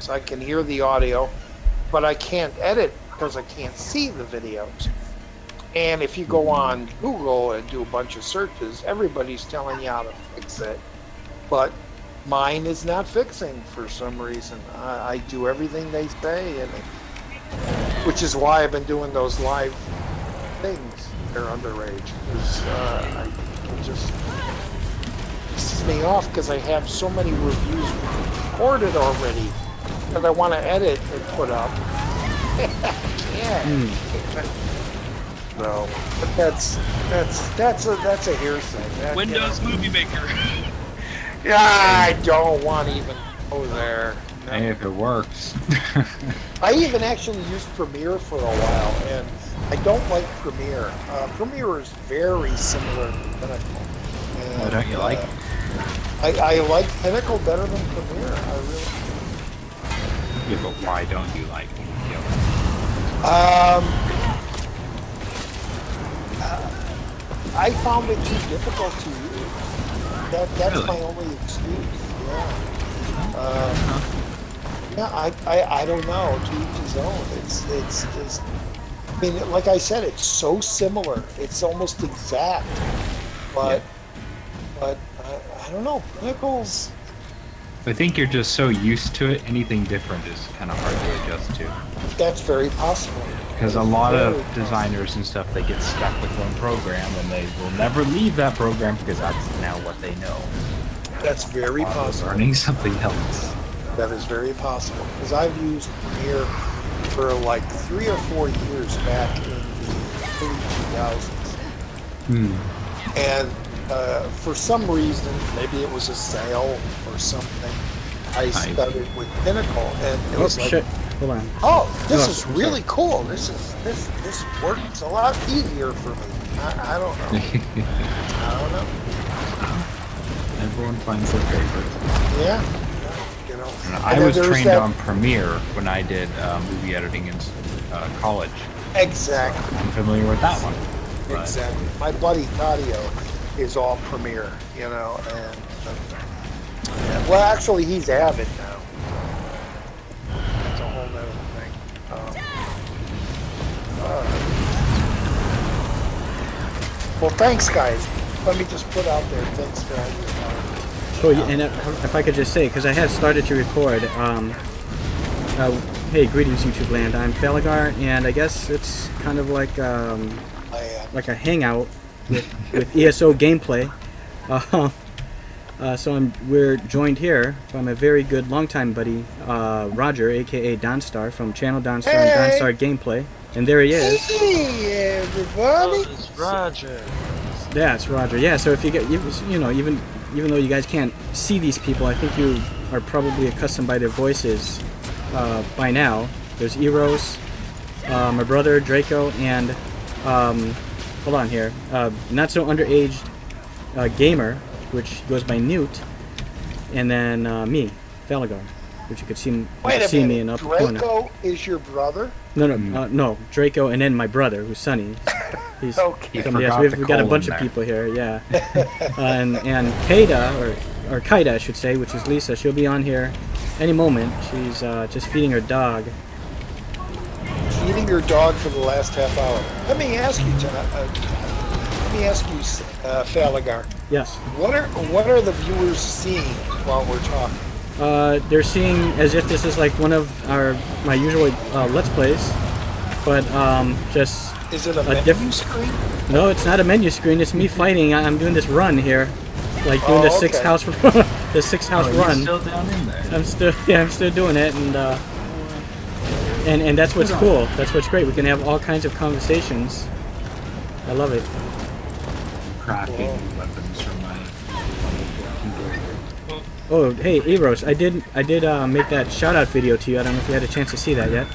I can hear the audio, but I can't edit because I can't see the videos. And if you go on Google and do a bunch of searches, everybody's telling you how to fix it. But mine is not fixing for some reason. I do everything they say, which is why I've been doing those live things. They're underage. It just pisses me off because I have so many reviews recorded already that I want to edit and put up. I can't. No, but that's a hearsay. Windows Movie Maker. Yeah, I don't want to even go there. No. Hey, if it works. I even actually used Premiere for a while, and I don't like Premiere. Premiere is very similar to Pinnacle. And, Oh, don't you like it? I like Pinnacle better than Premiere. I really. Yeah, but why don't you like it? I found it too difficult to use. That's Really? my only excuse. Yeah. I don't know. To each his own. It's just. I mean, like I said, it's so similar. It's almost exact. But I don't know. Pinnacles. I think you're just so used to it, anything different is kind of hard to adjust to. That's very possible. Because a lot of designers and stuff, they get stuck with one program and they will never leave that program because that's now what they know. That's very possible. Learning something else. That is very possible. Because I've used Premiere for like 3 or 4 years back in the early 2000s. And for some reason, maybe it was a sale or something, I started with Pinnacle, and it was like, shit. Hold on. oh, this is really cool. This works a lot easier for me. I don't know. I don't know. Everyone finds their favorite. Yeah. You know. I was trained on Premiere when I did movie editing in college. Exactly. So I'm familiar with that one. But Exactly. My buddy Tadio is all Premiere, you know, and well, actually, he's Avid now. That's a whole nother thing. Well, thanks, guys. Let me just put out there, thanks for all your time. Oh, yeah, and if I could just say, because I have started to record, hey, greetings YouTube land, I'm Falagar, and I guess it's kind of like a hangout with ESO gameplay. So we're joined here by my very good longtime buddy, Roger, aka Donstar, from channel Donstar and Donstar Gameplay. And there he is. Hey, everybody! Oh, it's Roger. Yeah, it's Roger. Yeah, so if you get, you know, even though you guys can't see these people, I think you are probably accustomed by their voices by now. There's Eros, my brother Draco, and hold on here, not so underaged gamer, which goes by Newt, and then me, Falagar, which you could see me in up corner. Draco is your brother? No, Draco, and then my brother, who's Sonny. He's Okay. we've got a bunch of people here, yeah. and Kaida, or Kaida, I should say, which is Lisa. She'll be on here any moment. She's just feeding her dog. Feeding your dog for the last half hour. Let me ask you, Falagar. Yes. What are the viewers seeing while we're talking? They're seeing as if this is like one of my usual Let's Plays, but just Is it a menu screen? No, it's not a menu screen. It's me fighting. I'm doing this run here, like doing the six house run. You're still down in there. I'm still doing it, and that's what's cool. That's what's great. We can have all kinds of conversations. I love it. Crafting weapons from my computer. Oh, hey, Eros, I did make that shout out video to you. I don't know if you had a chance to see that yet.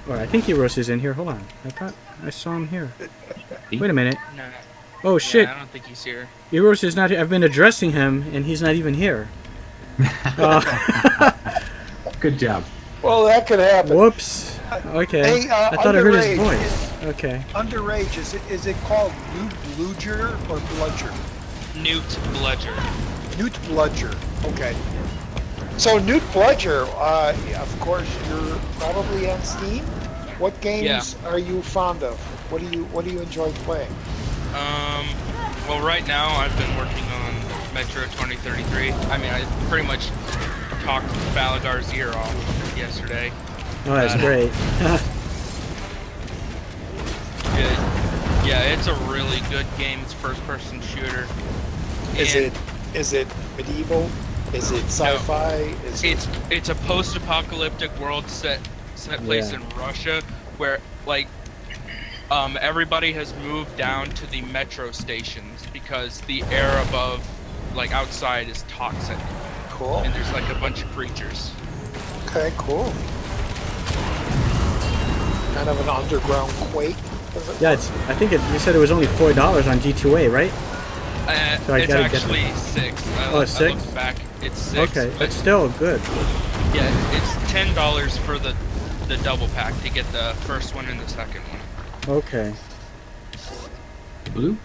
Or I think Eros is in here. Hold on. I thought I saw him here. Wait a minute. No. Oh shit. I don't think he's here. Eros is not here. I've been addressing him and he's not even here. Good job. Well, that could happen. Whoops. Okay. Hey, I thought I heard his underage. voice. Okay. Underage, is it called Newt Bludger or Bludger? Newt Bludger. Newt Bludger. Okay. So Newt Bludger, of course, you're probably on Steam. What games are you fond of? What do you enjoy playing? Well, right now I've been working on Metro 2033. I mean, I pretty much talked Falagar's ear off yesterday. Oh, that's great. Yeah, it's a really good game. It's a first-person shooter. Is it medieval? Is it sci-fi? No, it's a post-apocalyptic world set place in Russia, where like everybody has moved down to the metro stations because the air above, like outside, is toxic. Cool. And there's like a bunch of creatures. Okay, cool. Kind of an underground Quake. Yeah, I think you said it was only $4 on G2A, right? So it's actually 6. Oh, 6? I looked back. It's 6. Okay, but still good. Yeah, it's $10 for the double pack to get the first one and the second one. Okay. Bloop.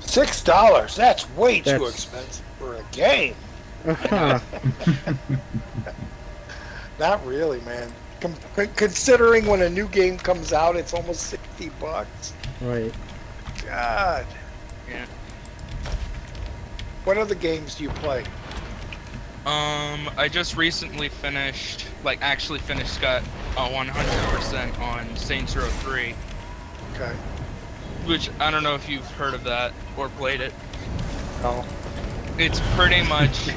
$6. That's way too expensive for a game. Not really, man. Considering when a new game comes out, it's almost $60. Right. God. Yeah. What other games do you play? I just recently finished, got 100% on Saints Row 3. Okay. Which, I don't know if you've heard of that or played it. No. It's pretty much,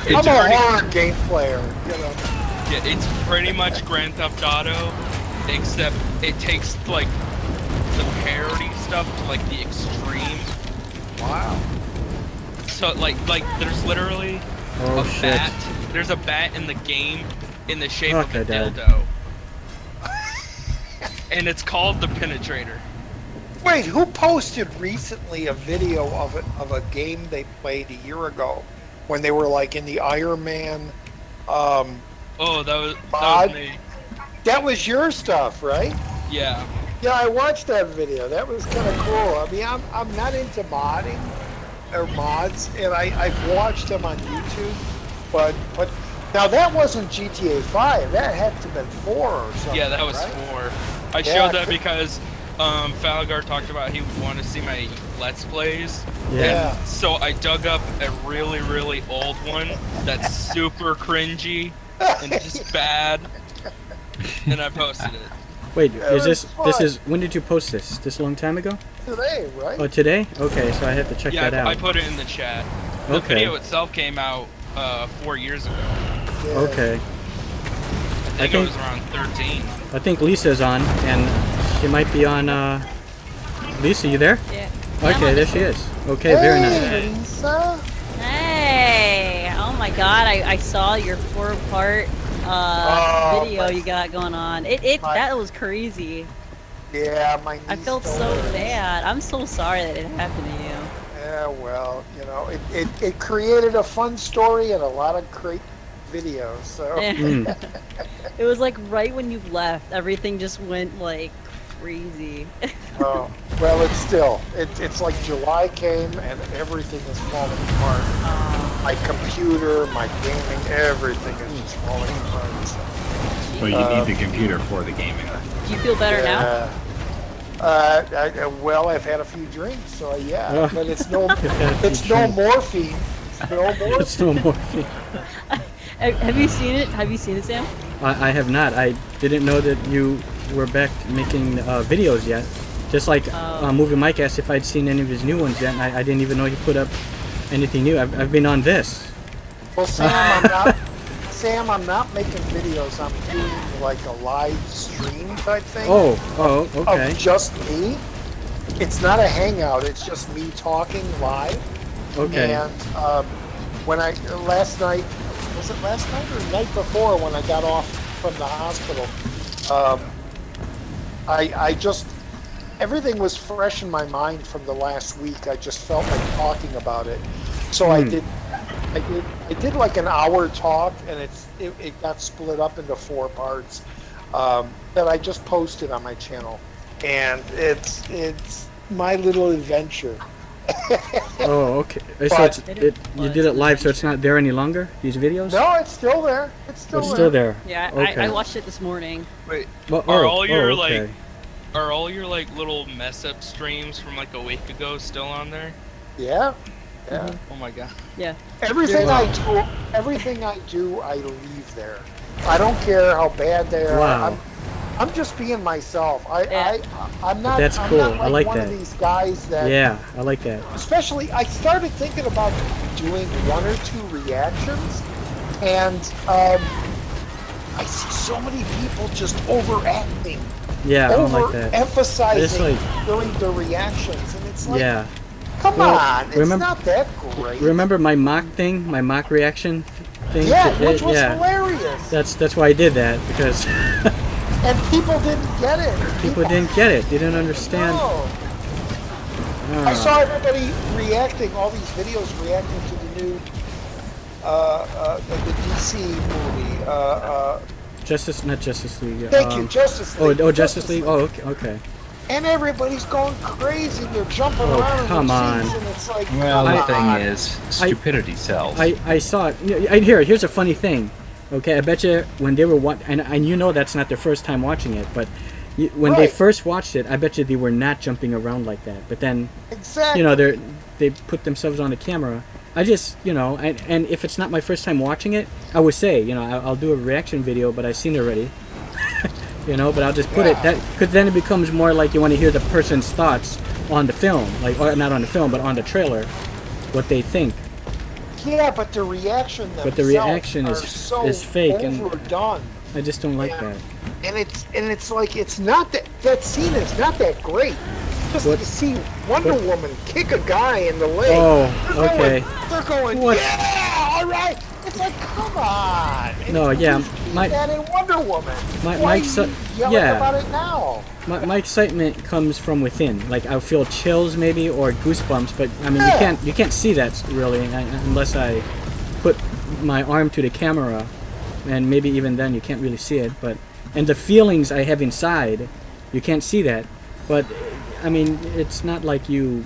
I'm a horror game player, you know. Yeah, it's pretty much Grand Theft Auto, except it takes, like, the parody stuff to, like, the extreme. Wow. So, like, there's literally shit. bat. There's a bat in the game in the shape of a Dad. dildo. And it's called the Penetrator. Wait, who posted recently a video of a game they played a year ago when they were like in the Iron Man Oh, that was me. That was your stuff, right? Yeah. Yeah, I watched that video. That was kind of cool. I mean, I'm not into modding or mods, and I've watched them on YouTube, but now that wasn't GTA 5. That had to have been 4 or something. Yeah, that was right? 4. I showed that because Falagar talked about he would want to see my Let's Plays. Yeah. And so I dug up a really, really old one that's super cringy and just bad, and I posted it. Wait, Yeah, this fun. is when did you post this? This a long time ago? Today, right? Oh, today? Okay, so I have to check that out. I put it in the chat. The Okay. video itself came out 4 years ago. Yeah. Okay. I think it was around 13. I think Lisa's on, and she might be on. Lisa, you there? Yeah. Okay, there she is. Okay, very nice. Hey, Lisa. Hey! Oh my God! I saw your 4-part video you got going on. That was crazy. Yeah, my niece I felt so told her. bad. I'm so sorry that it happened to you. Yeah, well, you know, it created a fun story and a lot of great videos. So It was like right when you left, everything just went like crazy. oh, well, it's like July came and everything is falling apart. My computer, my gaming, everything is just falling apart. So. Well, you need the computer for the gaming. Do you feel better now? Well, I've had a few drinks, so yeah, Oh. but it's no It's morphine. It's no morphine. It's no morphine. Have you seen it? Have you seen it, Sam? I have not. I didn't know that you were back making videos yet. Just like Movie Mike asked if I'd seen any of his new ones yet, and I didn't even know he put up anything new. I've been on this. Well, Sam, I'm not making videos. I'm doing like a live stream type thing. Oh, okay. Of just me. It's not a hangout. It's just me talking live. Okay. And when last night, was it last night or the night before when I got off from the hospital, I just, everything was fresh in my mind from the last week. I just felt like talking about it. So I did like an hour talk, and it got split up into 4 parts that I just posted on my channel. And it's my little adventure Oh, okay. So But- you did it live, so it's not there any longer. These videos? No, it's still there. It's still It's there. still there. Yeah, Okay. I watched it this morning. Wait, Well, are all your okay. like, are all your like little mess up streams from like a week ago still on there? Yeah. Yeah. Oh my god. Yeah. Everything Wow. I do, I leave there. I don't care how bad they are. Wow. I'm just being myself. Yeah. I'm not. That's I'm cool. Not I like one that. of these guys that. Yeah, I like that. Especially, I started thinking about doing 1 or 2 reactions, and I see so many people just overacting, Yeah, I don't like that. overemphasizing It's like- during the reactions, and it's like, Yeah. come Well, on, it's remember- not that great. Remember my mock thing, my mock reaction thing? Yeah, which was yeah. hilarious. That's why I did that, because And people didn't get it. people didn't get it. They didn't understand. No. Ah. I saw everybody reacting, all these videos reacting to the new, the DC movie. Not Justice League. Thank you, Justice League. Oh, Justice League. Oh, okay. And everybody's going crazy. They're jumping Oh, around come in their on. seats, and it's like, Well, come the on. thing is, stupidity sells. I saw it. Here's a funny thing. Okay, I bet you when they were and you know that's not their first time watching it, but when they Right. first watched it, I bet you they were not jumping around like that. But then, Exactly. they put themselves on the camera. I just, and if it's not my first time watching it, I would say, I'll do a reaction video, but I've seen it already. But I'll just put it that, because then it becomes more like you want to hear the person's thoughts on the film, or not on the film, but on the trailer, what they think. Yeah, but the reaction But the reaction are is so fake and- overdone. I just don't like Yeah. that. And it's like it's not that scene is not that great. Just What- to see Wonder what- Woman kick a guy in the leg. Oh, They're going- okay. They're going, What? yeah, all right. It's like, come on. And No, you yeah, just did my- that in Wonder Woman. my Why exci- are you yelling yeah. about it now? My excitement comes from within. Like I'll feel chills maybe or goosebumps, but I mean Yeah. you can't see that really unless I put my arm to the camera, and maybe even then you can't really see it. And the feelings I have inside, you can't see that. But I mean, it's not like you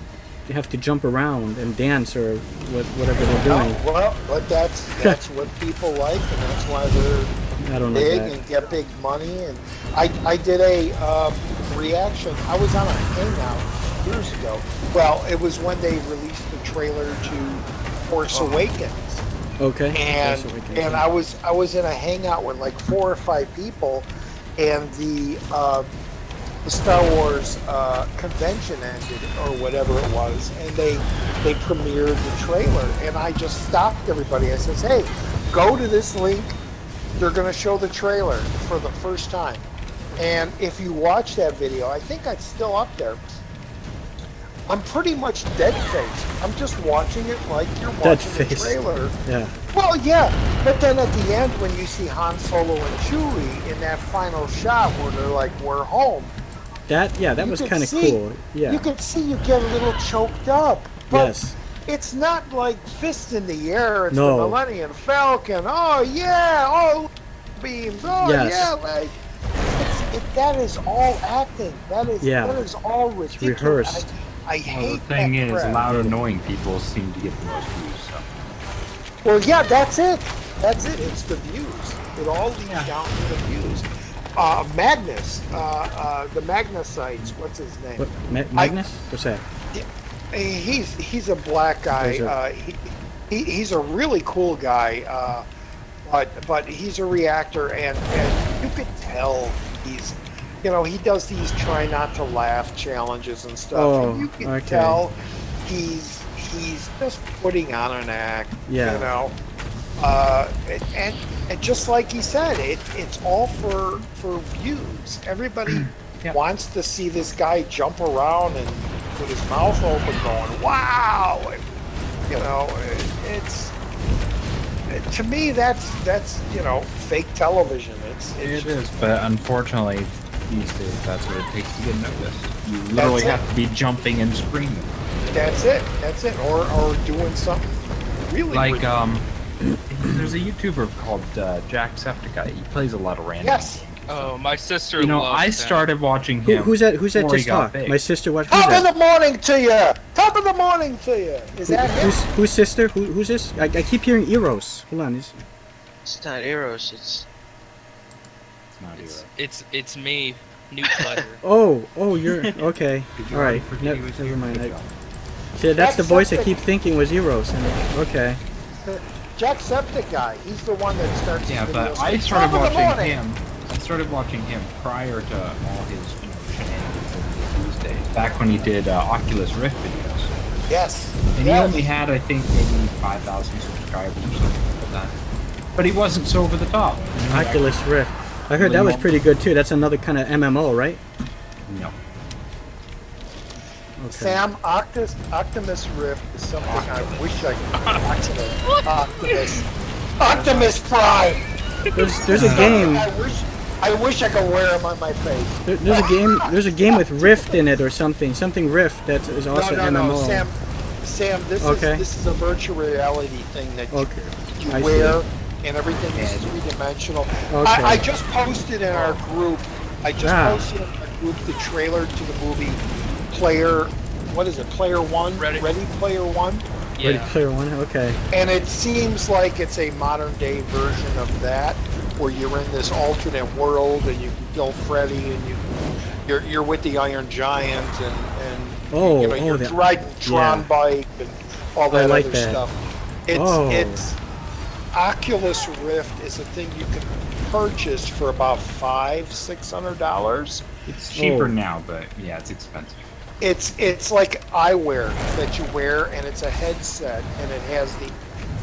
have to jump around and dance or whatever they're doing. No, well, but that's what people like, and that's why they're I don't like big that. and get big money. And I did a reaction. I was on a Hangout years ago. Well, it was when they released the trailer to Force Awakens, Okay. and Force Awakens, and yeah. I was in a Hangout with like 4 or 5 people, and the Star Wars convention ended or whatever it was, and they premiered the trailer, and I just stopped everybody. I says, "Hey, go to this link. They're going to show the trailer for the first time." And if you watch that video, I think it's still up there. I'm pretty much dead faced. I'm just watching it like you're Dead watching the face. trailer. Yeah. Well, yeah, but then at the end, when you see Han Solo and Chewie in that final shot where they're like, "We're home," That you was could kind of see- cool. Yeah. you can see you get a little choked up. But Yes. it's not like fist in the air. It's No. the Millennium Falcon. Oh yeah, oh beams. Oh Yes. yeah, like that is all acting. That is all ridiculous. rehearsed. I Well, hate the thing that is, crap. loud, annoying people seem to get the most views. So. Well, yeah, that's it. That's it. It's the views. It all leads down to the views. Magnus, the Magnusites. What's his name? What, Magnus? What's that? He's a black guy. Is He's a really cool guy. But he's a reactor, and you could tell he's, he does these try not to laugh challenges and stuff. Oh, and you can okay. tell he's just putting on an act. Yeah. And just like he said, it's all for views. Everybody wants to see this guy jump around and with his mouth open, going "Wow!" And, it's to me that's fake television. It is, but unfortunately, these days that's what it takes to get noticed. You literally That's it. have to be jumping and screaming. That's it. Or doing something really Like ridiculous. there's a YouTuber called Jacksepticeye. He plays a lot of random Yes. games. Oh, my sister You know, loves I him. started watching him. Who's that before he just got talked? big. My sister watched. Who's Top of that? the morning to you. Top of the morning to you. Is that him? Who's sister? Who's this? I keep hearing Eros. Hold on. It's not Eros, it's It's not Eros. It's me, Newt Pleasure. Oh, you're okay. Did you All right. already forget he was Never here? mind. Good job. See, that's the voice I keep thinking was Eros. And, okay. Jacksepticeye guy. He's the one that starts. Yeah, his but videos I with, started "Top of the watching morning." him. I started watching him prior to all his, shenanigans of these days. Back when he did Oculus Rift videos, Yes. and yes. he only had, I think, maybe 5,000 subscribers or something like that. But he wasn't so over the top. Oculus Rift. I heard that was pretty good too. That's another kind of MMO, right? No. Okay. Sam, Optimus Rift is something I wish I could. Optimus Prime. There's a game. I wish I could wear him on my face. There's a game with Rift in it or something. Something Rift that is also no, MMO. Sam, Okay. this is a virtual reality thing that Okay. you I wear, and everything is three-dimensional. Okay. I just posted in our group. Posted in our group the trailer to the movie Player. What is it? Player One. Ready Player One. Yeah. Ready Player One. Okay. And it seems like it's a modern-day version of that, where you're in this alternate world and you can kill Freddy, and you're with the Iron Giant, and you're that- riding Tron yeah. bike and all that like other that. stuff. It's Oculus Rift is a thing you can purchase for about $500-$600. It's cheaper now, but yeah, it's expensive. It's like eyewear that you wear, and it's a headset, and it has the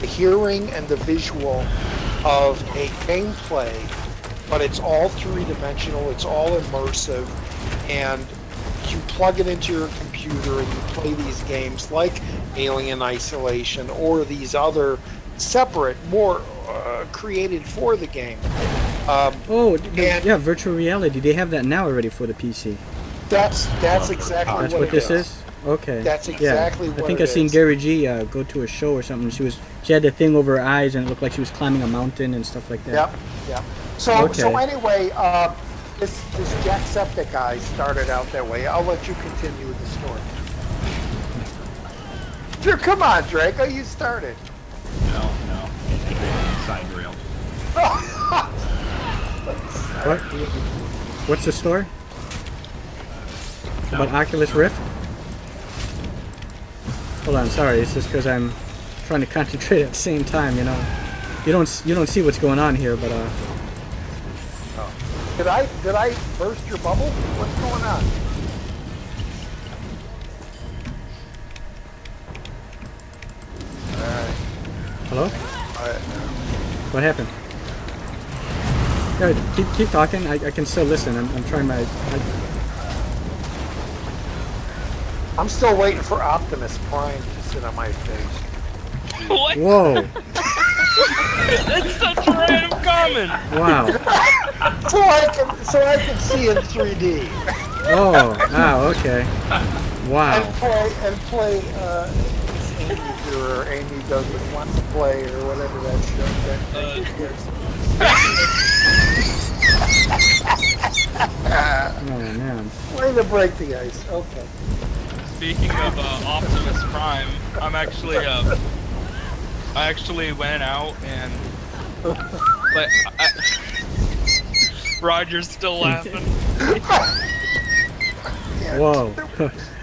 hearing and the visual of a gameplay, but it's all three-dimensional, it's all immersive, and you plug it into your computer and you play these games like Alien Isolation or these other separate, more created for the game. Virtual reality. They have that now already for the PC. That's exactly That's what what it this is. is. Okay. That's exactly what I think it I seen is. Gary G go to a show or something. She had the thing over her eyes and it looked like she was climbing a mountain and stuff like that. Yep. So anyway, this Jacksepticeye started out that way. I'll let you continue with the story. Sure, come on, Draco, you started. No. Side rail. What? What's the story? About Oculus Rift? Hold on, sorry. It's just because I'm trying to concentrate at the same time. You know, you don't see what's going on here, but Did I burst your bubble? What's going on? hello? What happened? Yeah, keep talking. I can still listen. I'm trying my. I'm still waiting for Optimus Prime to sit on my face. What? Whoa! That's such a random comment. Wow! So I can see in 3D. Okay. Wow. And play Amy do, or Amy doesn't want to play, or whatever that Oh man. Way to break the ice. Okay. Speaking of Optimus Prime, I actually went out and Roger's still laughing. Whoa.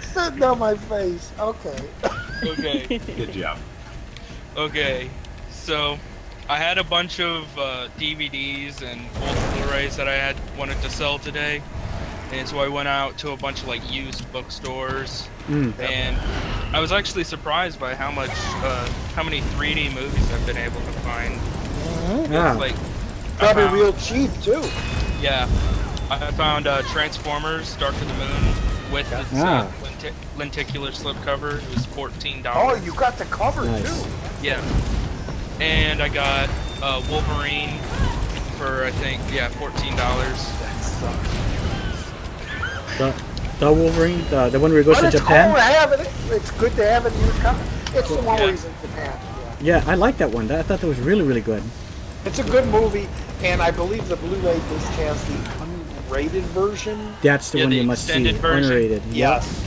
Sitting on my face. Okay. Okay. Good job. Okay. So I had a bunch of DVDs and old Blu-rays that I wanted to sell today. And so I went out to a bunch of like used bookstores, and I was actually surprised by how many 3D movies I've been able to find. Yeah. Like, Probably real cheap too. Yeah, I found Transformers: Dark of the Moon with its lenticular slipcover. It was $14. Oh, you got the cover Nice. too. Yeah, and I got Wolverine for I think $14. That sucks. The Wolverine, the one where he goes But to it's Japan. cool to have it. It's good to have it in your cover. It's the one where he's in Japan. Yeah, I like that one. I thought that was really, really good. It's a good movie, and I believe the Blu-ray disc has the unrated version. That's the Yeah, one the you must see. extended version. Unrated. Yep. Yes.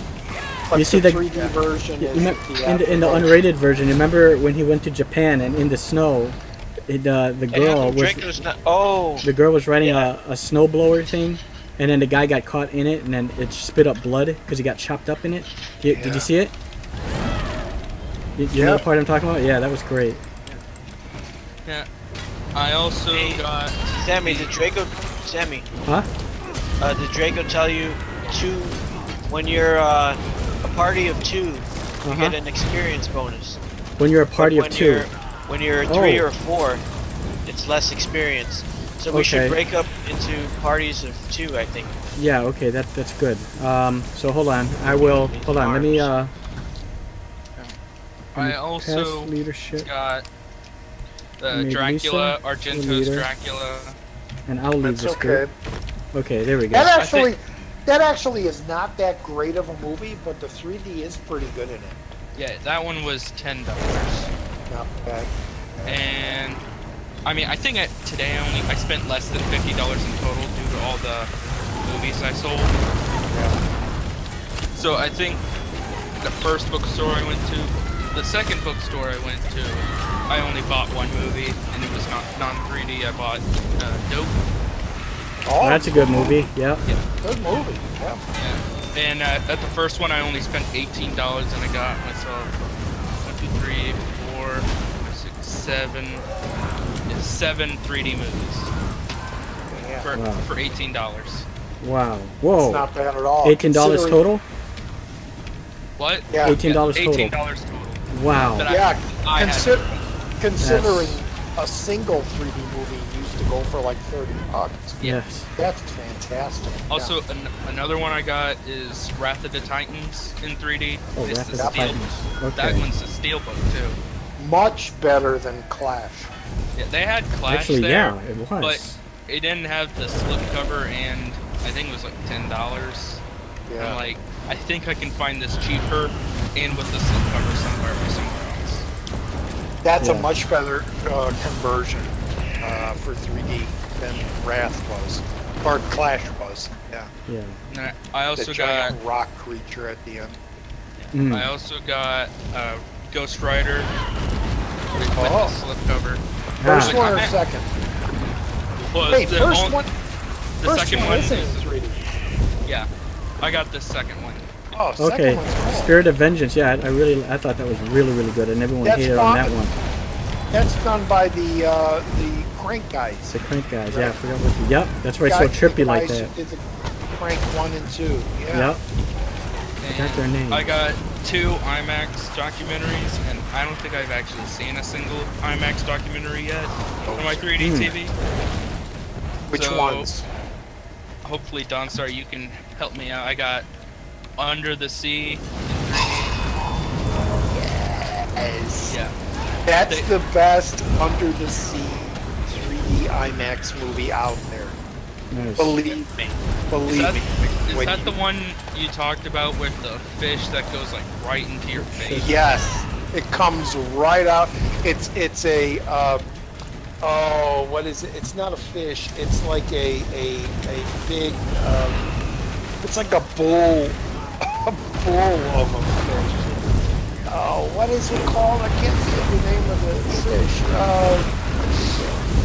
But You see the the- 3D version Yeah, is you in the unrated version, remember when he went to Japan and in the snow, the girl was Draco's not. Oh. the girl was riding a snowblower thing, and then the guy got caught in it, and then it spit up blood because he got chopped up in it. Did Yeah. you see it? You know Yep. the part I'm talking about? Yeah, that was great. Yeah. I also Hey. got. Sammy, did Draco? Sammy, Huh? did Draco tell you when you're a party of 2, you Uh-huh. get an experience bonus? When you're a party But of 2. When you're 3 Oh. or 4, it's less experience. So we Okay. should break up into parties of 2, I think. Yeah, okay, that's good. So hold on, I will. Hold on, let me. I pass also leadership, got the Maybe Dracula, Lisa, Argento's leader. Dracula. and I'll leave That's this okay. group. Okay, there we go. That actually is not that great of a movie, but the 3D is pretty good in it. Yeah, that one was $10. Not bad. And I mean, I think today I spent less than $50 in total due to all the movies I sold. So I think the first bookstore I went to, the second bookstore I went to, I only bought one movie, and it was not non-3D. I bought Dope. Oh, That's a good movie. Yep. good movie. Yeah. Yeah. And at the first one, I only spent $18, and I got myself 1, 2, 3, 4, 6, 7 3D movies Yeah. for $18. Wow. It's Whoa. not bad at all. $18 considering- total? What? Yeah. $18 total. $18 total. Wow. That Yeah, I had. considering a single 3D movie used to go for like $30. Yes. That's fantastic. Also, another one I got is Wrath of the Titans in 3D. Oh, It's Wrath the of the steel- Titans. That Okay. one's a steelbook too. Much better than Clash. Yeah, they had Clash Actually, there, yeah, it was. but it didn't have the slipcover, and I think it was like $10. Yeah. I'm like, I think I can find this cheaper and with the slipcover somewhere else. That's Yeah. a much better conversion for 3D than Wrath was, or Clash was. Yeah. Yeah. And I also The got. giant rock creature at the end. Mm. I also got Ghost Rider with Oh. the slipcover. First Like, one or I- second? Well, Hey, the first on- one. The First second one one isn't is in 3D. yeah. I got the second one. Oh, second Okay. one's cool. Spirit of Vengeance. Yeah, I thought that was really good, and everyone That's hated on that fine. one. That's done by the Crank guys. The Crank guys. Yeah, I Right. forgot what. Yep, that's right. So Guys- trippy the like guys that. who did the Crank 1 and 2. Yeah. Yep. Got their And names. I got 2 IMAX documentaries, and I don't think I've actually seen a single IMAX documentary yet on my 3D Hmm. TV. Which So, ones? Hopefully, Donstar, you can help me out. I got Under the Sea. Yes. Yeah. That's They- the best under the sea 3D IMAX movie out there. Nice. Believe me. Believe me. Is When that you- the one you talked about with the fish that goes like right into your face? Yes. It comes right out. It's a oh, what is it? It's not a fish. It's like a big it's like a bull a bull of a fish. Oh, what is it called? I can't think of the name of the fish.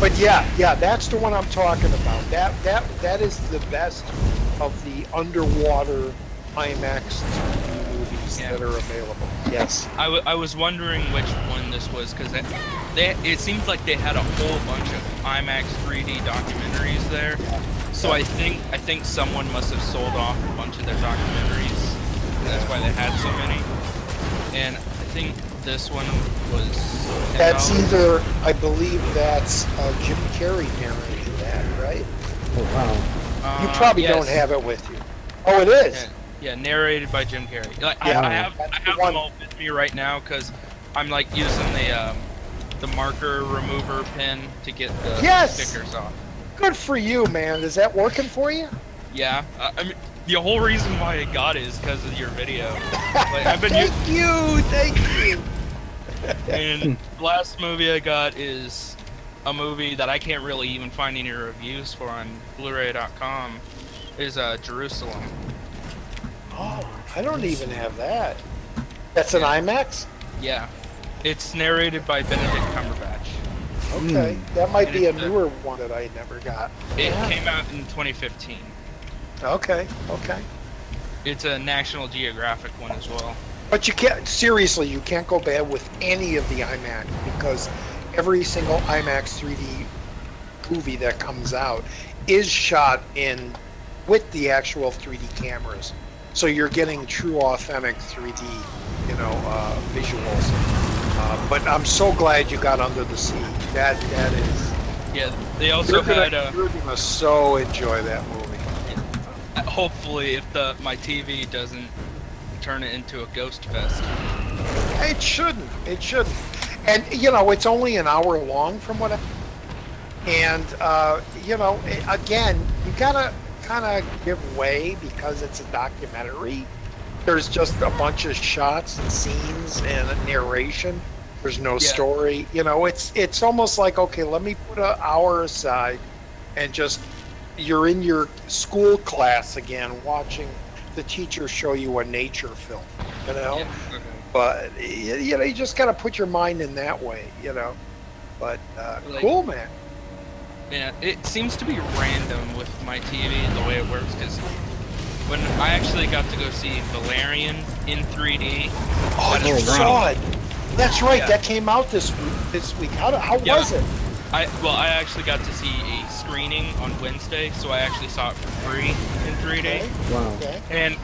But yeah, that's the one I'm talking about. That is the best of the underwater IMAX 3D movies Yeah. that are available. Yes. I was wondering which one this was because it seems like they had a whole bunch of IMAX 3D documentaries there. So I think someone must have sold off a bunch of their documentaries. And that's why they had so many. And I think this one was $10. That's either, I believe that's Jim Carrey narrated that, right? Oh wow. You probably yes. don't have it with you. Oh, it is. Yeah, narrated by Jim Carrey. Like, Yeah, I have that's the them one. all with me right now because I'm like using the marker remover pen to get the Yes! stickers off. Good for you, man. Is that working for you? Yeah, I mean the whole reason why I got it is because of your video. Like, I've been Thank you. and the last movie I got is a movie that I can't really even find any reviews for on Blu-ray.com is Jerusalem. Oh, I don't even have that. That's an IMAX? Yeah, it's narrated by Benedict Cumberbatch. Okay, that might And be a it's newer one that I never got. It Yeah. came out in 2015. Okay. It's a National Geographic one as well. But you can't, seriously, you can't go bad with any of the IMAX because every single IMAX 3D movie that comes out is shot in with the actual 3D cameras. So you're getting true authentic 3D, visuals. But I'm so glad you got Under the Sea. That is. Yeah, they also had You're gonna so enjoy that movie. hopefully if my TV doesn't turn it into a ghost fest. It shouldn't. And it's only an hour long from what again, you gotta kind of give way because it's a documentary. There's just a bunch of shots and scenes and a narration. There's no story. It's almost like, okay, let me put an hour aside and just, you're in your school class again watching the teacher show you a nature film, Yeah. But you just got to put your mind in that way, But cool, man. Yeah, it seems to be random with my TV the way it works because when I actually got to go see Valerian in 3D. Oh, you saw it. That's right. Yeah. That came out this week. How was it? I actually got to see a screening on Wednesday, so I actually saw it for free in 3D. Okay. Wow. Okay. And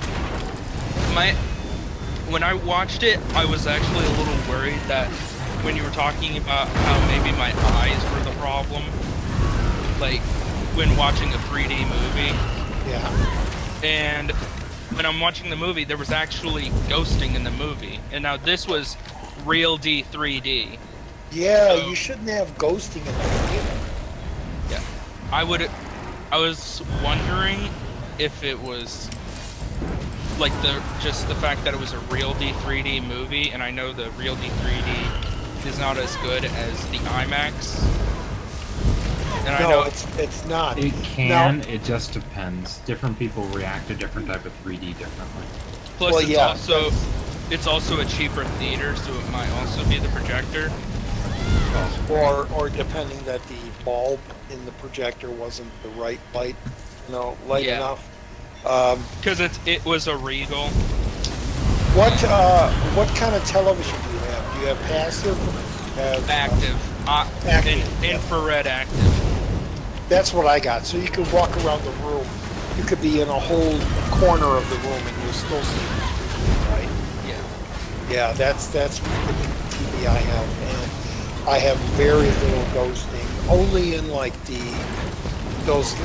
when I watched it, I was actually a little worried that when you were talking about how maybe my eyes were the problem, like when watching a 3D movie. Yeah. And when I'm watching the movie, there was actually ghosting in the movie. And now this was real 3D. Yeah, so, you shouldn't have ghosting in the theater. Yeah. I was wondering if it was like the fact that it was a real 3D movie, and I know the real 3D is not as good as the IMAX. And no, I know it's not. It can. No. It just depends. Different people react to different type of 3D differently. Plus, it's also a cheaper theater, so it might also be the projector. Or depending that the bulb in the projector wasn't the right light, enough. Because it was a Regal. What kind of television do you have? Do you have passive? Active. Infrared active. That's what I got. So you can walk around the room. You could be in a whole corner of the room and you'll still see the screen, right? Yeah. Yeah, that's the TV I have, and I have very little ghosting. Only in like those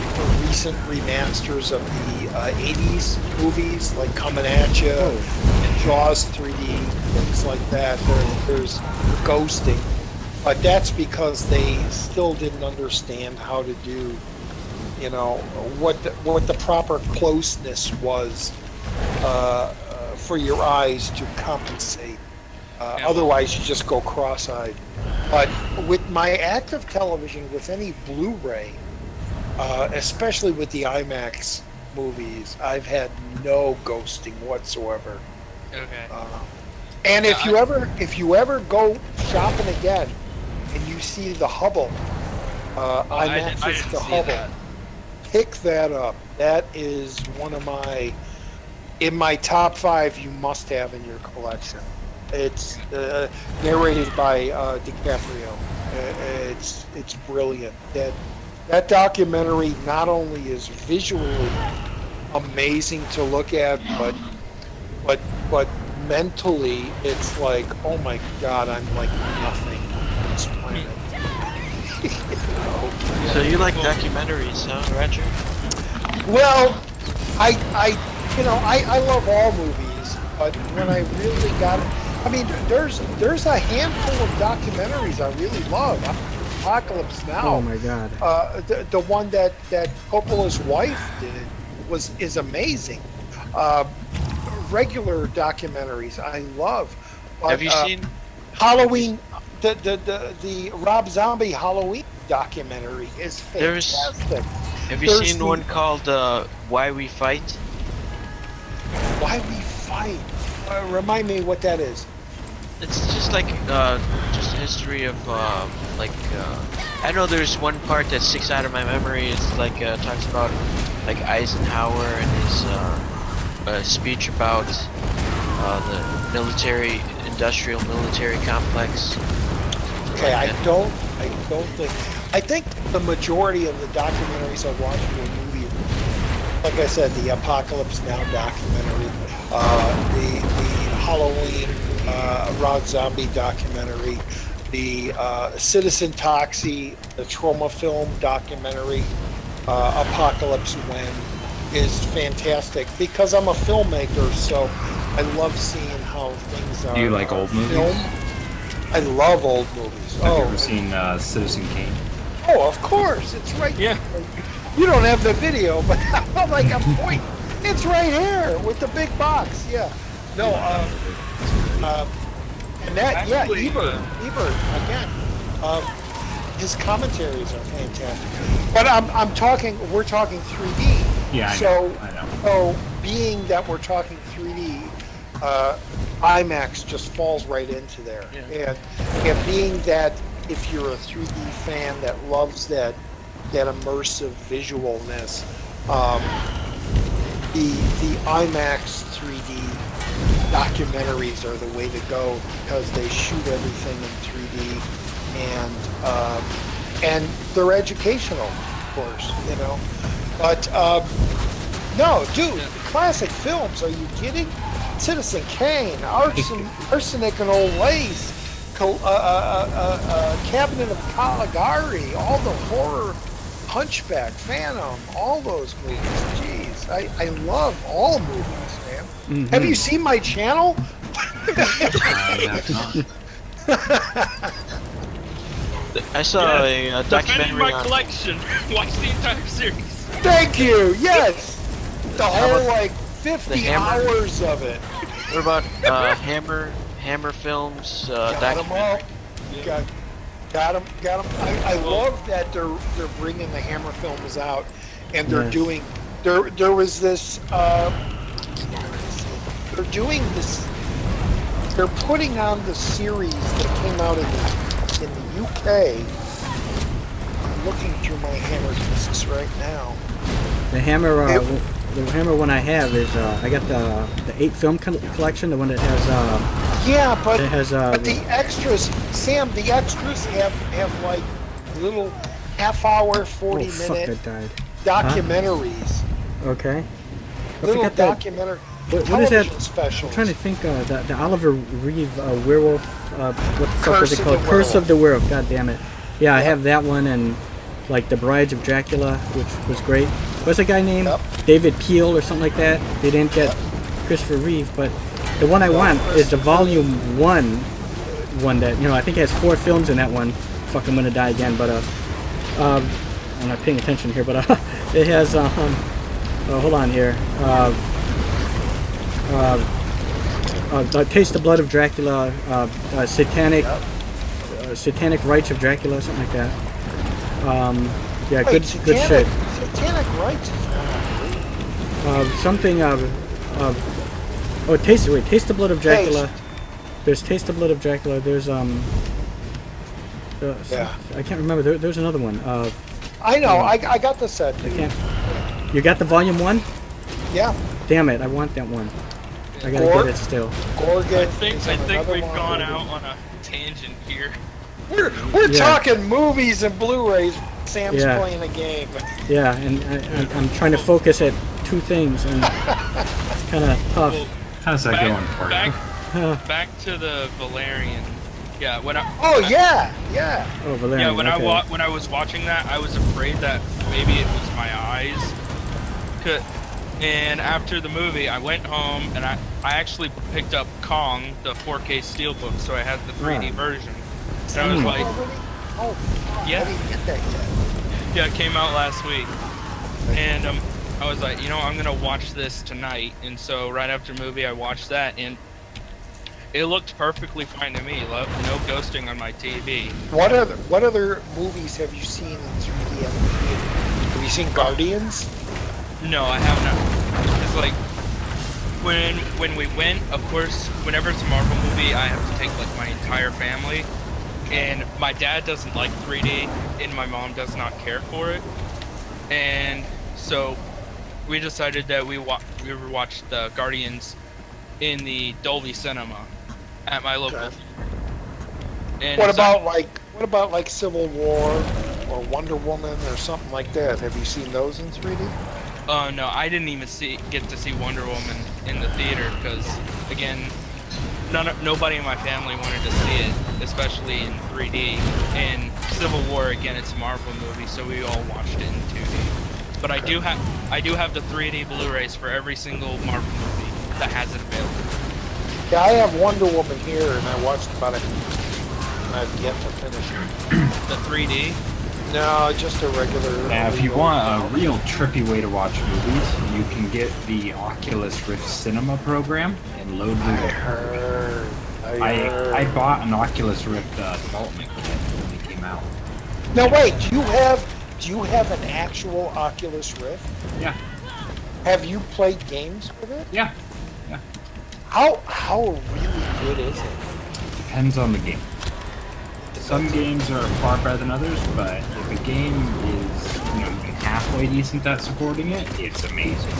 recent remasters of the 80s movies, like Coming at You and Jaws 3D, things like that. There's ghosting. But that's because they still didn't understand how to do, what the proper closeness was for your eyes to compensate. Otherwise, you just go cross-eyed. But with my active television, with any Blu-ray, especially with the IMAX movies, I've had no ghosting whatsoever. Okay. And if you ever go shopping again, and you see the Hubble, IMAX is the Hubble. Pick that up. That is one of in my top 5 you must have in your collection. It's narrated by DiCaprio. It's brilliant. That documentary not only is visually amazing to look at, but mentally it's like, oh my God, I'm like nothing. Planet. So you like documentaries, huh, Roger? Well, I love all movies, but when I really got it, I mean, there's a handful of documentaries I really love. Apocalypse Now. Oh my God. The one that Coppola's wife did is amazing. Regular documentaries I love. But, have you seen? the Rob Zombie Halloween documentary is fantastic. Have you There's seen the- one called Why We Fight? Why We Fight? Remind me what that is. It's just like just a history of I know there's one part that sticks out of my memory. It's like talks about like Eisenhower and his speech about the industrial military complex. Okay, Like I don't think. I think the majority of the documentaries I watched were movie. Like I said, the Apocalypse Now documentary, the Halloween Rob Zombie documentary, the Citizen Toxie, the Trauma Film documentary, Apocalypse When, is fantastic because I'm a filmmaker, so I love seeing how things are. Do you like old movies? filmed. I love old movies. Have you ever seen Citizen Kane? Oh, of course, it's right. Yeah. You don't have the video, but I'm like, I'm pointing. It's right here with the big box. Yeah. No. And that, Actually, Ebert again. His commentaries are fantastic. But we're talking 3D. Yeah, I know. So being that we're talking 3D, IMAX just falls right into there. Yeah. And being that if you're a 3D fan that loves that immersive visualness, the IMAX 3D documentaries are the way to go because they shoot everything in 3D and they're educational, of course, you know. But no, dude, classic films. Are you kidding? Citizen Kane, Arsenic and Old Lace, Cabinet of Caligari, all the horror, Hunchback, Phantom, all those movies. Jeez, I love all movies, man. Mm-hmm. Have you seen my channel? I saw a Defending documentary my on. collection. Watch the entire series. Thank you. Yes, the whole about like 50 Hammer? hours of it. What about Hammer Films Got 'em all. documentary? Got him. I love that they're bringing the Hammer films out, and they're Yes. doing. There was this. They're doing this. They're putting on the series that came out in the UK. I'm looking through my Hammer discs right now. The Hammer one I have is I got the 8 film collection, the one that has Yeah, but it has but the extras, Sam, the extras have like little half-hour, 40-minute that died. documentaries. Okay. I Little forgot that. documentary What is television that? specials. I'm trying to think. The Oliver Reeve werewolf. What the fuck was Curse it of called? the Curse of Werewolf. the Werewolf. God damn it. Yeah, I Yep. have that one and like the Brides of Dracula, which was great. What's the guy named? Yep. David Peel or something like that. They didn't get Christopher Reeve, but the one I want is the Volume 1 that I think has 4 films in that one. Fuck, I'm gonna die again, but I'm not paying attention here, but it has hold on here. Taste the Blood of Dracula, Satanic Rites of Dracula, something like that. Yeah, Wait, good shit. Satanic Rites is not Something Taste the Blood of Dracula. There's Taste the Blood of Dracula. There's Yeah. I can't remember. There's another one. I know. I got the set. I can't. You got the Volume 1? Yeah. Damn it! I want that one. I gotta Gorg? get it still. Gorgon. I think is on another we've one. gone out on a tangent here. We're Yeah. talking movies and Blu-rays. Sam's Yeah. playing a game. Yeah, and I'm trying to focus at 2 things, and it's kind of tough. Well, How's that going for you? back to the Valerian. Yeah, when I Oh yeah. Oh, Valerian. yeah when okay. when I was watching that, I was afraid that maybe it was my eyes. And after the movie, I went home and I actually picked up Kong, the 4K Steelbook, so I had the 3D Ah. version. And I was like, Oh, Yeah. I didn't get that yet. yeah, it came out last week. And I was like, I'm gonna watch this tonight. And so right after the movie, I watched that, and It looked perfectly fine to me. No ghosting on my TV. What other movies have you seen in 3D? Have you seen Guardians? No, I have not. It's like when we went, of course, whenever it's a Marvel movie, I have to take like my entire family. And my dad doesn't like 3D, and my mom does not care for it. And so we decided that we would watch the Guardians in the Dolby Cinema at my local. Okay. And What about like Civil War or Wonder Woman or something like that? Have you seen those in 3D? Oh no, I didn't even get to see Wonder Woman in the theater because, again, nobody in my family wanted to see it, especially in 3D. And Civil War, again, it's a Marvel movie, so we all watched it in 2D. But I do have the 3D Blu-rays for every single Marvel movie that has it available. Yeah, I have Wonder Woman here, and I watched about it. And I've yet to finish it. The 3D? No, just a regular. Now, if you want a real trippy way to watch movies, you can get the Oculus Rift Cinema program and load I it. heard. I bought an Oculus Rift development kit when it came out. Now wait, do you have an actual Oculus Rift? Yeah. Have you played games with it? Yeah. How really good is it? Depends on the game. Some games are far better than others, but if a game is, even halfway decent at supporting it, it's amazing.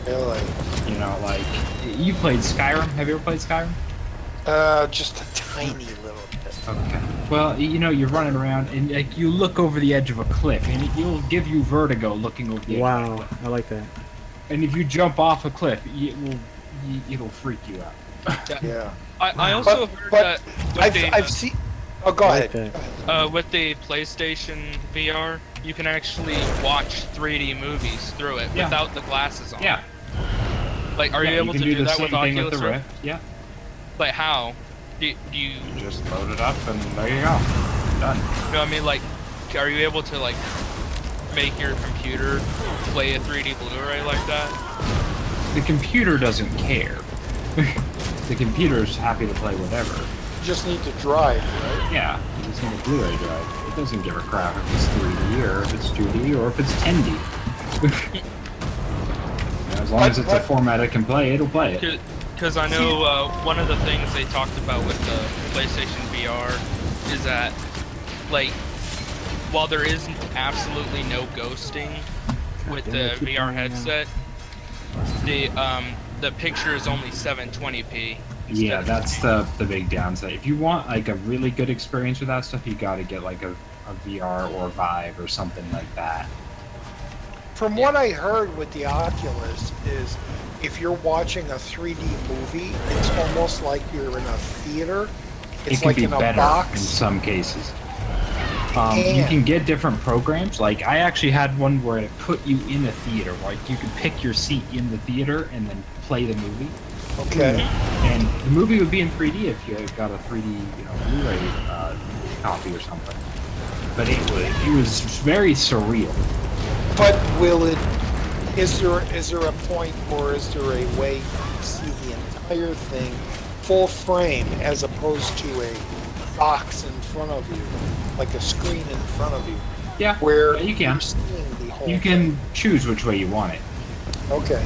Really? Like, you played Skyrim? Have you ever played Skyrim? Just a tiny little bit. Okay. Well, you're running around, and like you look over the edge of a cliff, and it'll give you vertigo looking over the edge of a Wow, cliff. I like that. And if you jump off a cliff, it'll freak you out. Yeah. I also heard that with I've seen. Oh, go I like ahead. that. with the PlayStation VR, you can actually watch 3D movies through it Yeah. without the glasses on. Yeah. Like, are you able to can do the that same with thing Oculus with the Rift? Rift? Yeah. Like, how? Do you You just load it up, and there you go. Done. know what I mean? Like, are you able to, like, make your computer play a 3D Blu-ray like that? The computer doesn't care. The computer's happy to play whatever. You just need to drive, right? Yeah, you just need a Blu-ray drive. It doesn't give a crap if it's 3D or if it's 2D or if it's 10D. As long as it's a format it can play, it'll play it. Because I know one of the things they talked about with the PlayStation VR is that, like, while there is absolutely no ghosting with the VR headset, the picture is only 720p. Yeah, that's the big downside. If you want like a really good experience with that stuff, you got to get like a VR or Vive or something like that. From what I heard with the Oculus is, if you're watching a 3D movie, it's almost like you're in a theater. It's It can like be in a better in box. some cases. You can get different programs. Like I actually had one where it put you in a theater. Like you could pick your seat in the theater and then play the movie. Okay. And the movie would be in 3D if you got a 3D, Blu-ray copy or something. But it was very surreal. But is there a point, or is there a way to see the entire thing full frame as opposed to a box in front of you, like a screen in front of you? Yeah, Where you can. you're seeing the whole You can choose which way you want it. thing. Okay.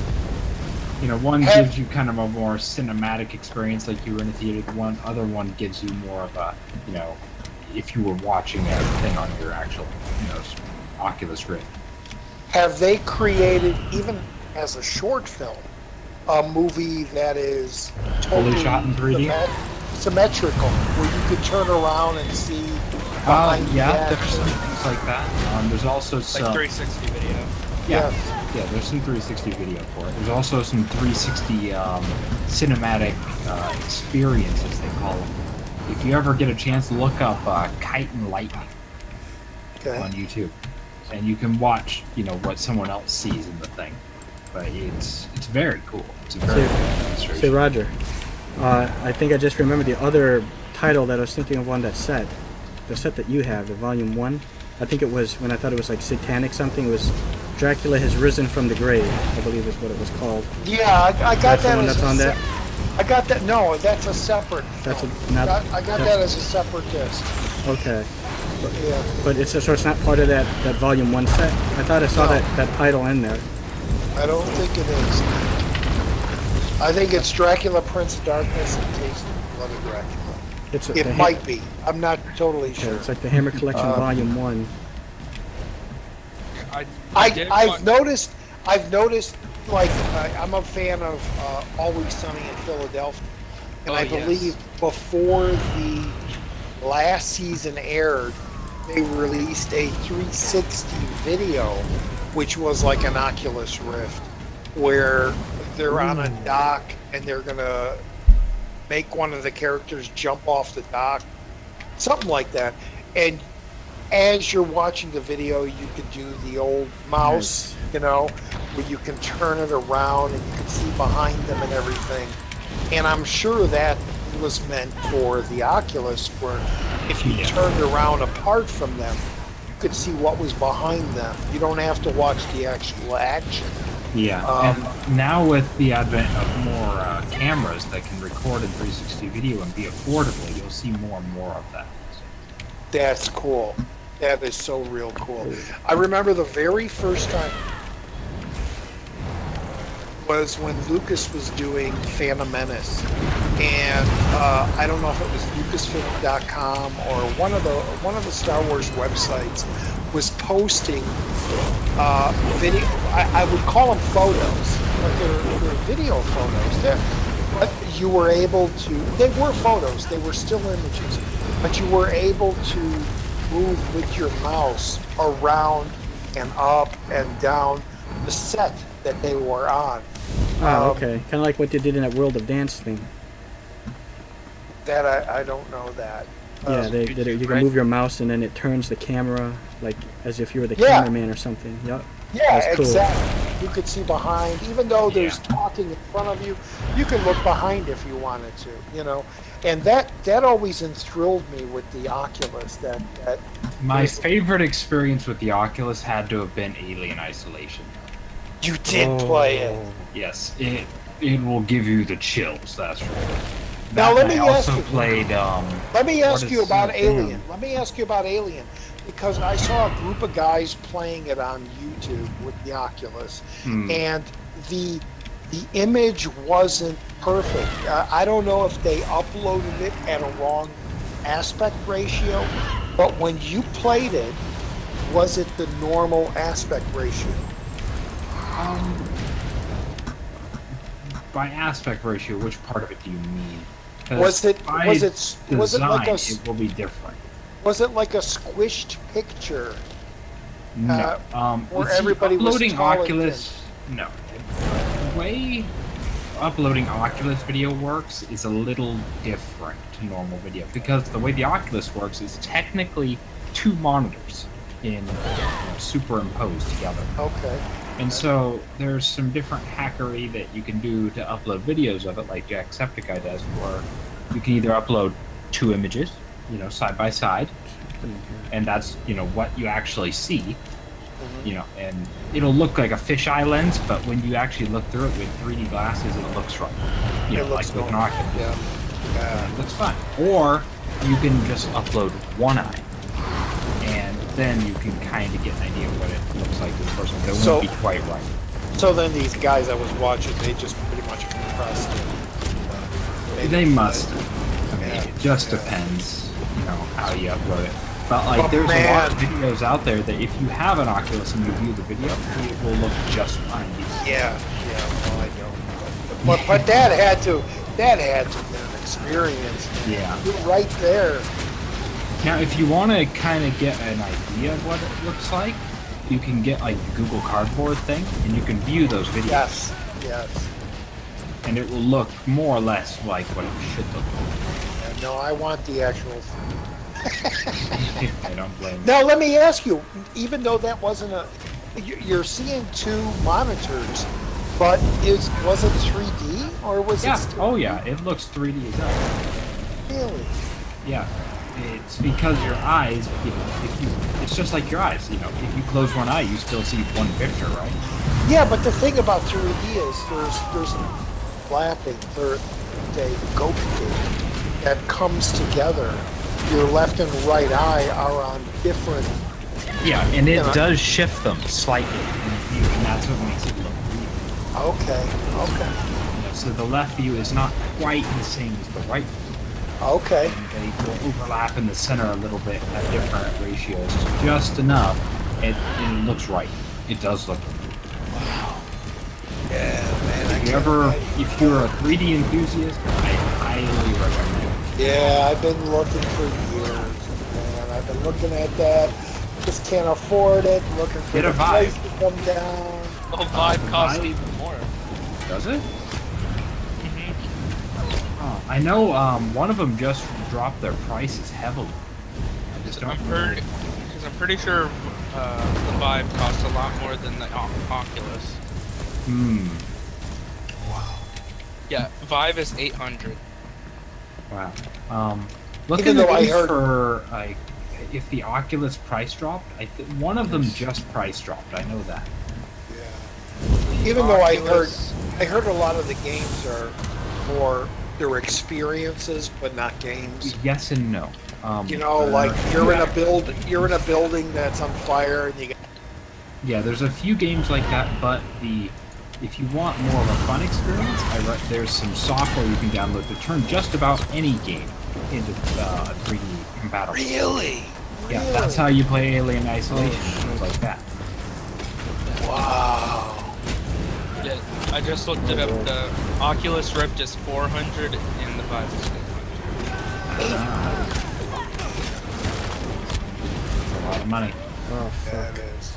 One gives you kind of a more cinematic experience, like you were in a theater. The other one gives you more of a, if you were watching a thing on your actual, Oculus Rift. Have they created, even as a short film, a movie that is totally shot in 3D? symmetrical, where you could turn around and see behind the Yeah, action? there's some things like that. There's also some... Like 360 video. Yeah, there's some 360 video for it. There's also some 360 cinematic experiences, they call them. If you ever get a chance, look up Kite and Lightning on YouTube. And you can watch, what someone else sees in the thing. But it's very cool. It's a very cool demonstration. Say, Roger, I think I just remembered the other title that I was thinking of on that set. The set that you have, the Volume 1. I think it was, when I thought it was like satanic something, it was Dracula Has Risen from the Grave, I believe is what it was called. Yeah, I got That's the that one as that's a on that? I got that. No, that's a separate. That's film. a, not. I got that as a separate disc. Okay, Yeah. but so it's not part of that volume 1 set. I thought I saw No. that title in there. I don't think it is. I think it's Dracula, Prince of Darkness, and Taste of Blood of Dracula. It's It might be. I'm not totally sure. It's like the Hammer Collection Volume 1. I've noticed. Like I'm a fan of Always Sunny in Philadelphia, and Oh, I yes. believe before the last season aired, they released a 360 video, which was like an Oculus Rift, where they're on a dock and they're gonna make one of the characters jump off the dock, something like that, and as you're watching the video, you could do the old mouse, you know, where you can turn it around and you can see behind them and everything. And I'm sure that was meant for the Oculus, where if you turned around apart from them, you could see what was behind them. You don't have to watch the actual action. Yeah, and now with the advent of more cameras that can record in 360 video and be affordable, you'll see more and more of that. That's cool. That is so real cool. I remember the very first time was when Lucas was doing Phantom Menace, and I don't know if it was Lucasfilm.com or one of the Star Wars websites was posting video. I would call them photos, but they're video photos. But you were able to. They were photos. They were still images, but you were able to move with your mouse around and up and down the set that they were on. Oh, okay. Kind of like what they did in that World of Dance thing. That I don't know that. Yeah, they did it. You can right? move your mouse and then it turns the camera like as if you were the Yeah. cameraman or something. Yep. Yeah, That's cool. exactly. You could see behind, even though there's talking in front of you, you can look behind if you wanted to, you know. And that always enthralled me with the Oculus. That My favorite experience with the Oculus had to have been Alien Isolation. you did play it. Yes, it will give you the chills. That's right. Now, That let and me I ask also you- played. Let me ask What you is about that? Alien. Let me ask you about Alien, because I saw a group of guys playing it on YouTube with the Oculus, and the image wasn't perfect. I don't know if they uploaded it at a wrong aspect ratio, but when you played it, was it the normal aspect ratio? By aspect ratio, which part of it do you mean? 'Cause Was it by like a design, it will be different. was it like a squished picture? No. where see, everybody was uploading tall and Oculus. No. The way uploading Oculus video works is a little different to normal video, because the way the Oculus works is technically two monitors superimposed together. Okay. And so there's some different hackery that you can do to upload videos of it, like Jacksepticeye does, where you can either upload two images, side by side, and that's, what you actually see, and it'll look like a fisheye lens, but when you actually look through it with 3D glasses, it looks right. It looks like with an normal. Oculus. Yeah. It looks fine. Or you can just upload one eye, and then you can kind of get an idea of what it looks like to the person. It So- won't be quite right. So then these guys I was watching, they just pretty much compressed it. They must. I mean, Yeah. it just depends, how you upload it. But But there's a lot of man- videos out there that if you have an Oculus and you view the video, it will look just fine. Yeah, no, I don't. But that had to be an experience. Yeah. You're right there. Now, if you want to kind of get an idea of what it looks like, you can get like the Google Cardboard thing, and you can view those videos. Yes. And it will look more or less like what it should look Yeah, no, I want the actual. like. I don't blame you. Now let me ask you, even though that wasn't you're seeing two monitors, but was it 3D or was Yeah. it still Oh yeah, it looks 3D as well. really? Yeah. It's because your eyes, it's just like your eyes, if you close one eye, you still see one picture, right? Yeah, but the thing about 3D is overlapping, they're a goat gate that comes together. Your left and right eye are on different. Yeah, and it You know. does shift them slightly in view, and that's what makes it look weird. Okay, okay, You know, so the left view is not quite the same as the right view. okay. And they will overlap in the center a little bit at different ratios, just enough. It looks right. It does look right. Yeah, man. If you're a 3D enthusiast, I highly recommend it. Yeah, I've been looking for years, man. I've been looking at that. Just can't afford it. Looking for Get a the price Vive. to come down. The Vive costs Vive? even more. Does it? hmm Oh, I know one of them just dropped their prices heavily. I just don't remember. Because I'm pretty sure the Vive costs a lot more than the Oculus. Yeah, Vive is 800. Wow. Look Even in the though I news heard- for like if the Oculus price dropped. One of them just price dropped. I know that. Even though Oculus- I heard a lot of the games are more they're experiences, but not games. Yes and no. You know, like you're in a building that's on fire, and you get Yeah, there's a few games like that, but if you want more of a fun experience, there's some software you can download to turn just about any game into 3D compatible. really. Yeah, that's how you play Alien Isolation, things like that. Wow. Yeah, I just looked it up. The Oculus Rift is 400 and the Vive is 800. That's a lot of money. Oh Yeah, fuck. it is.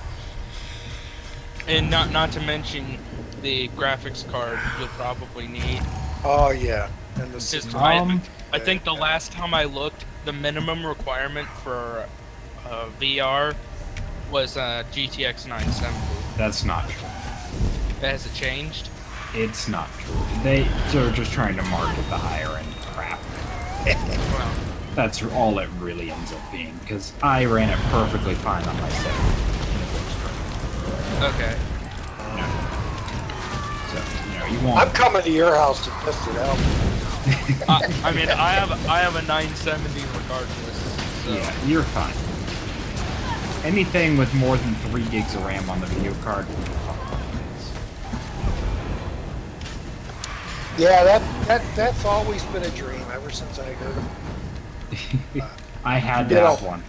And not to mention the graphics card you'll probably need. Oh yeah, and the Just, system. I think the last time I looked, the minimum requirement for VR was GTX 970. That's not true. Has it changed? It's not true. They're just trying to market the higher end crap. Well, That's all it really ends up being, because I ran it perfectly fine on my set. And it works great. okay. So, you want... I'm coming to your house to test it out. I mean, I have a 970 regardless. So. Yeah, you're fine. Anything with more than 3 gigs of RAM on the video card will be fine. Yeah, that's always been a dream ever since I heard of it. I had to You know, have one.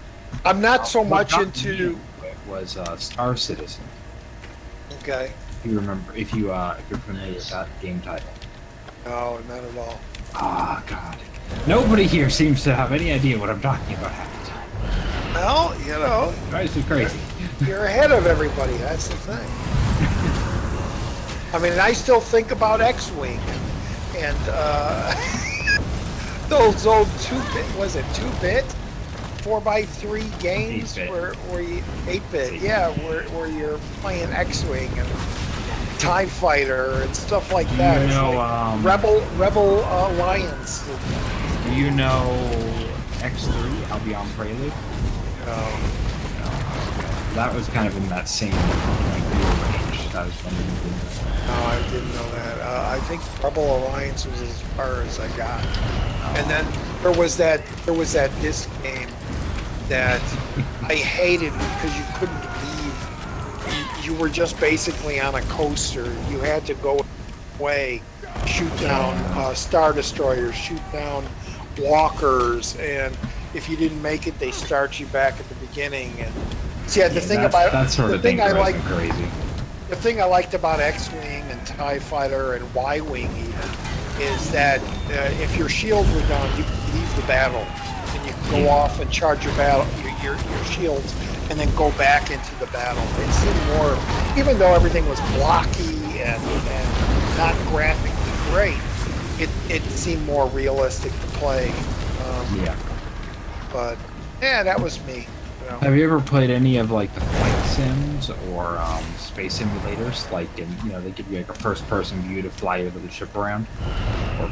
I'm not so What much got into. me it was Star Citizen. Okay. If you remember, if you're familiar with that game title. No, not at all. Ah, God. Nobody here seems to have any idea what I'm talking about half the time. Well, you know, Drives me crazy. you're ahead of everybody. That's the thing. I mean, I still think about X-Wing and those old 2-bit, was it 2-bit? 4x3 games 8-bit. where you 8-bit, yeah, where you're playing X-Wing and TIE Fighter and stuff like that. You It's know, like Rebel Alliance. Do you know X3, Albion Prelude? That was kind of in that same range. That was when we did that. No, I didn't know that. I think Rebel Alliance was as far as I got. And then there was that disc game that I hated because you couldn't leave. You were just basically on a coaster. You had to go away, shoot down Star Destroyers, shoot down walkers, and if you didn't make it, they start you back at the beginning. And see, the thing about that sort the of thing thing I drives like. me crazy. The thing I liked about X-Wing and TIE Fighter and Y-Wing even is that if your shields were down, you could leave the battle and you could go off and charge your shields and then go back into the battle. It seemed more, even though everything was blocky and not graphically great, it seemed more realistic to play. Yeah. But yeah, that was me. You know. Have you ever played any of like the flight sims or space simulators? Like, they give you like a first-person view to fly the ship around. Or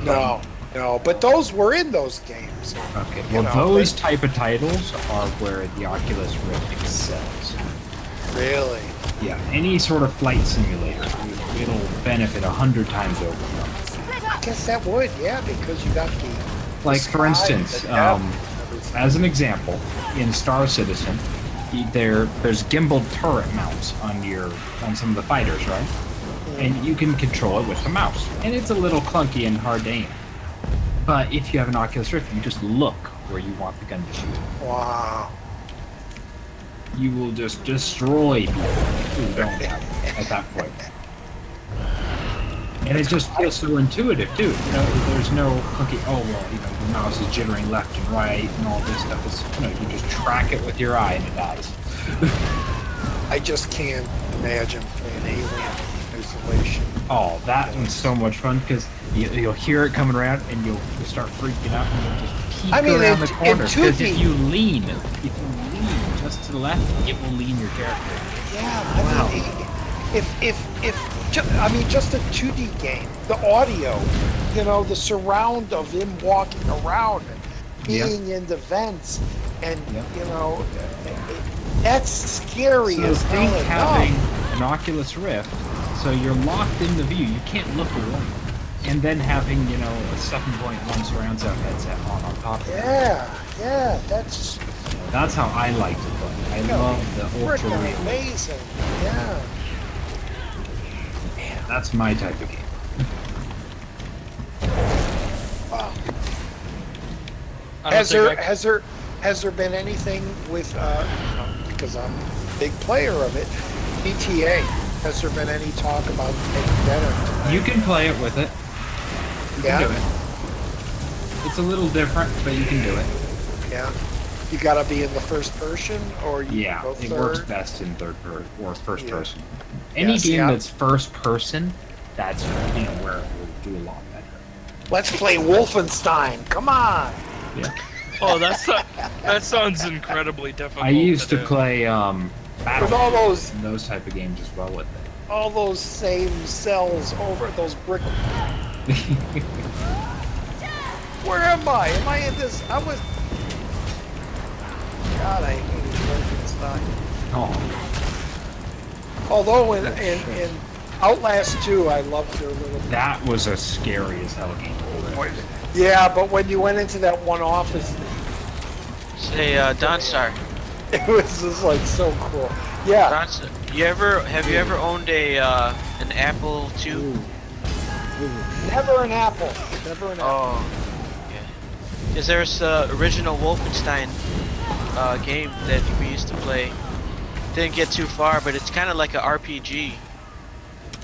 No, but those were in those games. Okay, You well, know, those type of titles are where the Oculus Rift excels. Really? Yeah, any sort of flight simulator, it'll benefit 100 times over from. guess that would, yeah, because you got the Like, sky, for instance, the depth, everything. as an example, in Star Citizen, there's gimbal turret mounts on some of the fighters, right? And you can control it with the mouse. And it's a little clunky and hard to aim. But if you have an Oculus Rift, you just look where you want the gun to shoot. Wow. You will just destroy people who don't have it at that point. And it just feels so intuitive too. You know, there's no clunky. Oh well, you know, the mouse is jittering left and right, and all this stuff. Is, you know, you just track it with your eye and it dies. I just can't imagine playing Alien Isolation. Oh, that one's so much fun because you'll hear it coming around and you'll start freaking out and you'll just peek around the corner. Because if you lean just to the left, it will lean your character. Yeah, I mean, just a 2D game, the audio, you know, the surround of him walking around and being in the vents, and you know, that's scary So as think hell having enough. an Oculus Rift, so you're locked in the view, you can't look away. And then having, you know, a 7.1 surround sound headset on top of it. Yeah, that's That's how I like to play. I love the ultra freaking real. amazing. Yeah. That's my type of game. Wow. I don't think Has there been anything with because I'm a big player of it, GTA? Has there been any talk about making that? You can play it with it. You can do it. It's a little different, but you can do it. Yeah. You gotta be in the first person, or you Yeah, can go it third. works best in third person or first Yeah. person. Any Yeah, see, game I'm- that's first person, that's where it will do a lot better. Let's play Wolfenstein. Come on. Yeah. Oh, that sounds incredibly difficult. I used to do. play With all Battlefield those and those type of games as well with same cells over those brick. it. Where am I? Am I in this? I was. God, I hated Wolfenstein. Oh, Although in Outlast 2, I loved their little. that was a scary as hell game. Yeah, but when you went into that one office, Say, Donstar. it was just like so cool. Yeah. Donstar. Have you ever owned an Apple II? Never an apple. Never an apple. Oh, yeah. Because there's the original Wolfenstein game that we used to play. Didn't get too far, but it's kind of like a RPG.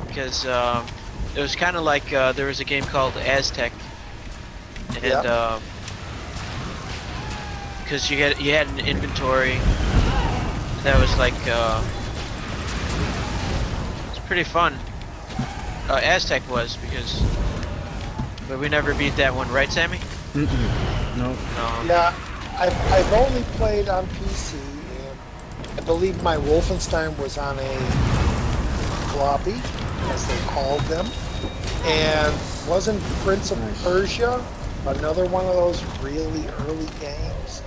Because it was kind of like there was a game called Aztec, and because you had an inventory that was like it's pretty fun. Aztec was but we never beat that one, right, Sammy? No. No. Yeah, I've only played on PC, and I believe my Wolfenstein was on a floppy, as they called them, and wasn't Prince of Persia another one of those really early games?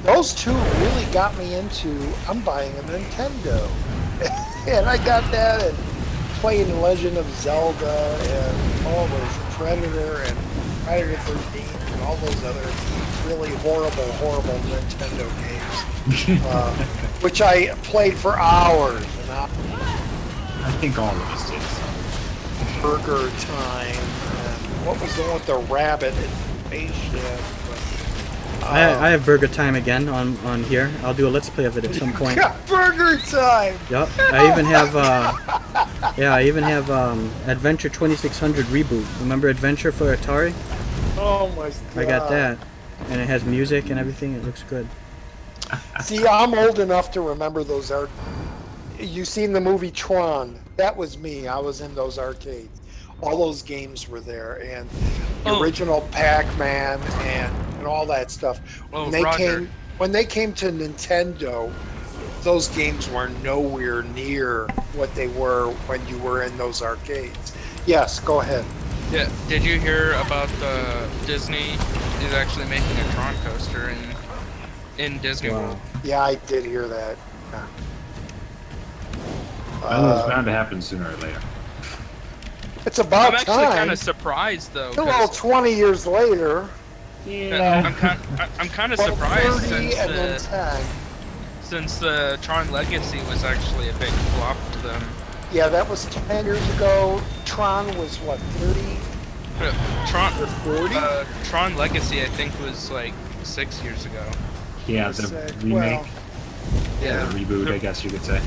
Those two really got me into. I'm buying a Nintendo, and I got that and playing Legend of Zelda and all those Predator and Predator 13 and all those other really horrible Nintendo games, which I played for hours and hours. I think all of us did. Burger Time. And what was the one with the rabbit and spaceship? I have Burger Time again on here. I'll do a Let's Play of it at some point. Got Burger Time. Yep. I even have Adventure 2600 Reboot. Remember Adventure for Atari? Oh my god. I got that, and it has music and everything. It looks good. See, I'm old enough to remember those art. You seen the movie Tron? That was me. I was in those arcades. All those games were there, and the original Pac-Man and all that stuff. Oh, When they came to Nintendo, those games were nowhere near what they were when you were in those arcades. Yes, go ahead. Yeah. Did you hear about Disney is actually making a Tron coaster in Disney World? Yeah, I did hear that. Yeah. Well, it's bound to happen sooner or later. It's about I'm actually kind time. of surprised though. Still all 'Cause 20 years later. I'm kind of Well, surprised 30 and then 10. since Tron Legacy was actually a big flop for them. Yeah, that was 10 years ago. Tron was what, 30 Tron or 40? Tron Legacy I think was like 6 years ago. Yeah, the remake. Yeah, the reboot, I guess you could say.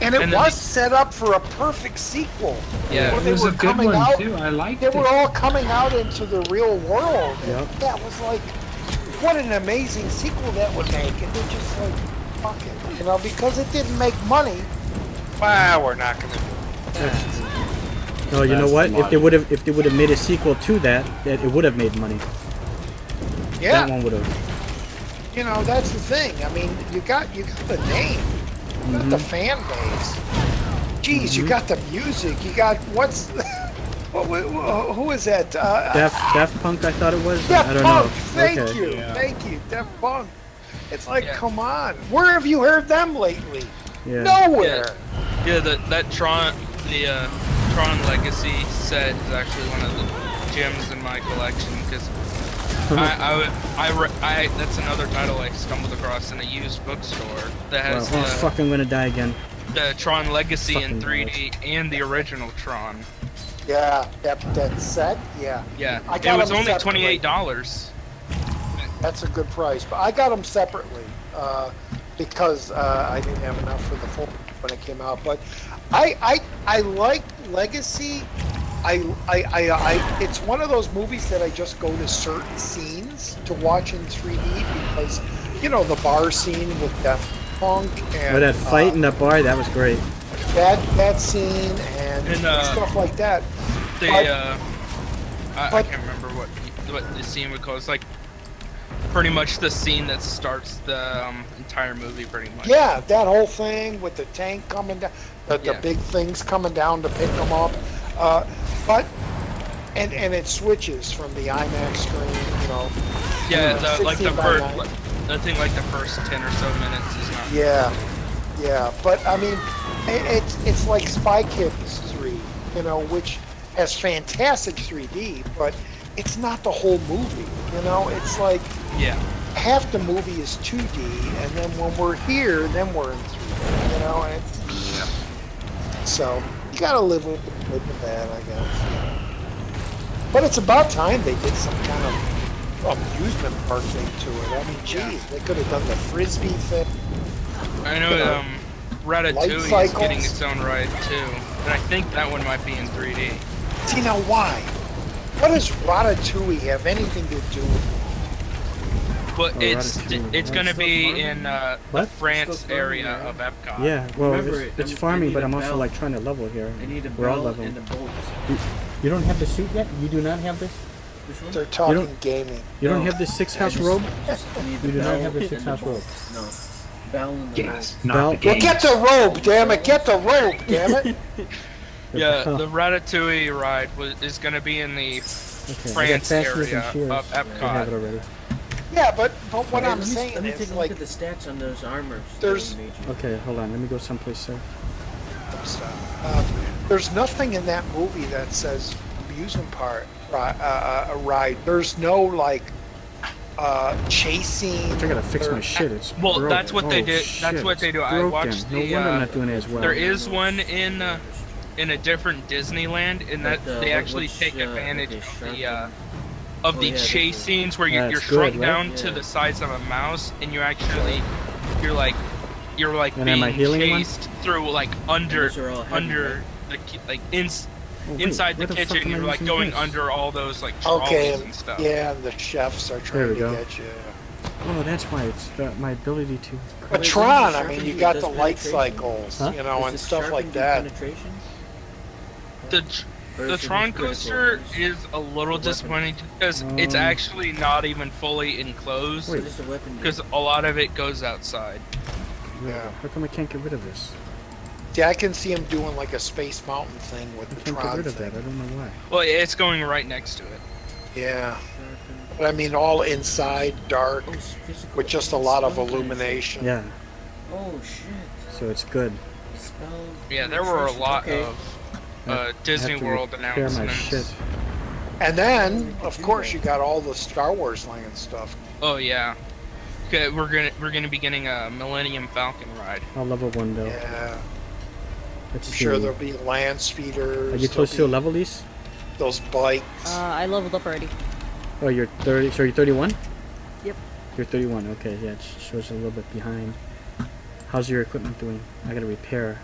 And it And then was set up for a perfect sequel. Yeah. When It was a good one out, too. I liked they it. were all coming out into the real world. Yep. That was like, what an amazing sequel that would make. And they're just like, fuck it. You know, because it didn't make money. Wow, we're not going to do it. No, you know That's what? the If they would have made a sequel to that, it would have made money. Yeah. That one would have. You know, that's the thing. I mean, you got the name, you got the fan base. Jeez, you got the music. You got what's who is that? Daft Punk, I thought it was. Daft I don't Punk. know. Thank Okay. you, Yeah. thank you, Daft Punk. It's like, Yeah. come on, where have you heard them lately? Yeah. Nowhere. Yeah, that Tron Legacy set is actually one of the gems in my collection because that's another title I stumbled across in a used bookstore that has Oh, fuck! I'm gonna die again. the Tron Legacy in Fucking 3D and the original Tron. Yeah, that set. Yeah, Yeah, I it got was them only separately. $28. That's a good price. But I got them separately because I didn't have enough for the full when it came out. But I like Legacy. It's one of those movies that I just go to certain scenes to watch in 3D because, you know, the bar scene with Daft Punk and Oh, that fight in that bar, that was great. that scene and stuff like that. I but- can't remember what the scene would call. It's like pretty much the scene that starts the entire movie, pretty much. Yeah, that whole thing with the tank coming down, the Yeah. big things coming down to pick them up. But and it switches from the IMAX screen, you know. Yeah, 16 by 9. I think like the first 10 or so minutes is not. Yeah. But I mean, it's like Spy Kids 3, you know, which has fantastic 3D, but it's not the whole movie. You know, it's like Yeah. half the movie is 2D, and then when we're here, then we're in 3D. You know, and so you gotta live with the good and the bad, I guess. But it's about time they did some kind of amusement park thing to it. I mean, geez, they could have done the frisbee thing. I know Light Ratatouille is cycles. getting its own ride too, and I think that one might be in 3D. See, now why? What does Ratatouille have anything to do with? But Oh, it's Ratatouille. gonna Still be farming? in the What? France Still farming, area right? of Epcot. Yeah, well, Remember, it's I farming, need but a I'm also bell. like trying to level here. I need a We're all bell leveling. and a bolt. You don't have the suit yet? You do not have this? Which one? They're talking don't- gaming. You don't No. have this six I house just- robe? just need the You do not bell have the and six house bolt. robe. No. Bell and the Yes, bolt. not Well, the Well, game. get the robe, damn it! Get the robe, damn it! Yeah, Oh, the Ratatouille ride is gonna be in the okay. I got France fasteners area and shears. of I have Epcot. it already. Yeah, but what Hey, I'm let me saying take is a like look at the stats on those armors. There's- Okay, hold on. Let me go someplace safe. there's nothing in that movie that says amusement park a ride. There's no like chasing. I gotta fix my or- shit. It's Well, broken. that's what they Oh, did. shit, That's what it's they do. I broken. watched No the. wonder I'm not doing it as well. There is one in a different Disneyland in that they actually take advantage of the yeah, chase this is- scenes where That's you're good, shrunk right? down to Yeah. the size of a mouse and you're like And am I being healing one? chased through like under Those are all heavy, under the Oh, wait, inside the where fuck kitchen. am I You're like using going this? under all those like trolleys Okay, and stuff. yeah, the chefs are There trying we to go. get you. Oh, that's why it's my ability to. But Wait, Tron, doesn't I the mean, you sharpen got do the those light penetration? cycles, Huh? you know, Does and the stuff sharpen like do that. penetration? The Or the is it Tron critical? coaster is a little Weapon. disappointing because it's Um, actually not even fully enclosed What does the weapon do? because a lot of it goes outside. Yeah. How come I can't get rid of this? Yeah, I can see him doing like a Space Mountain thing with I the can't get Tron rid of thing. that. I don't know why. Well, it's going right next to it. Yeah, Sharpen. but I mean, all inside, dark, Oh, it's physical with just a lot of spell illumination. Yeah, penetration. Oh shit. so it's good. Spell Yeah, there were a penetration. lot Okay. of Disney have to World repair my announcements. shit. And then, of course, you got all the Star Wars land stuff. Oh yeah. Okay, we're gonna be getting a Millennium Falcon ride. I'll level 1 though. Yeah, Let's I'm see. sure there'll be land speeders. Are you close to there'll a level, Lise? be those bikes. I leveled up already. Oh, you're 30. So you're 31? Yep. You're 31. Okay, yeah, it shows a little bit behind. How's your equipment doing? I gotta repair.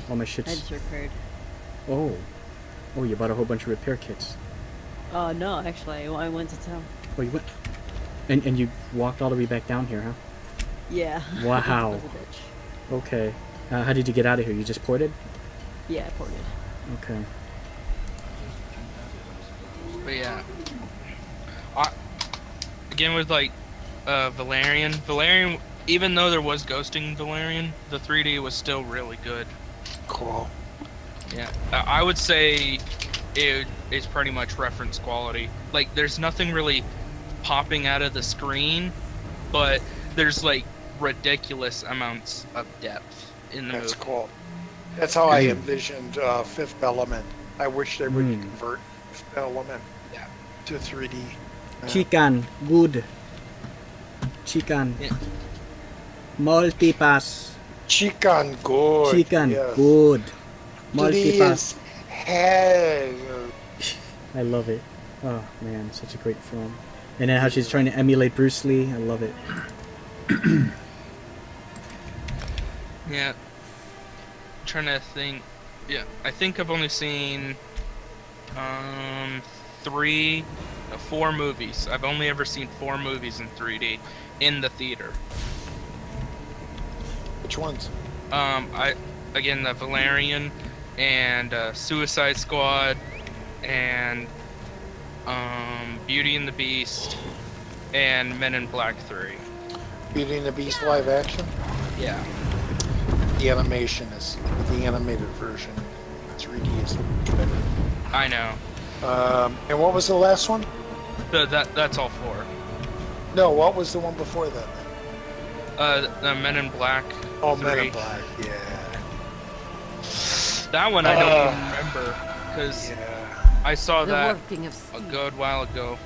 All my I shit's. just repaired. Oh. Oh, you bought a whole bunch of repair kits. No, actually, I went to town. Oh, you went. And you walked all the way back down here, huh? Yeah. Wow. That was a bitch. Okay. How did you get out of here? You just ported? Yeah, I ported. Okay. But yeah. Again with like Valerian, even though there was ghosting Valerian, the 3D was still really good. Cool. Yeah, I would say it is pretty much reference quality. Like, there's nothing really popping out of the screen, but there's like ridiculous amounts of depth in the That's movie. cool. That's how I envisioned Fifth Element. I wish they would Hmm. convert Fifth Element to 3D. Chicken, good. Chicken. Yeah. Multipass. Chicken good. Chicken, yes. good. Multipass. Please have. I love it. Oh man, such a great film. And then how she's trying to emulate Bruce Lee. I love it. Yeah. I'm trying to think. Yeah, I think I've only seen 4 movies. I've only ever seen 4 movies in 3D in the theater. Which ones? Again, the Valerian and Suicide Squad and Beauty and the Beast and Men in Black 3. Beauty and the Beast live action? Yeah. The animation is the animated version. 3D is much better. I know. And what was the last one? That's all 4. No, what was the one before that? The Men in Black. Oh, 3. Men in Black. Yeah. That one I don't even remember because Yeah. I saw The that working of a speed. good while ago.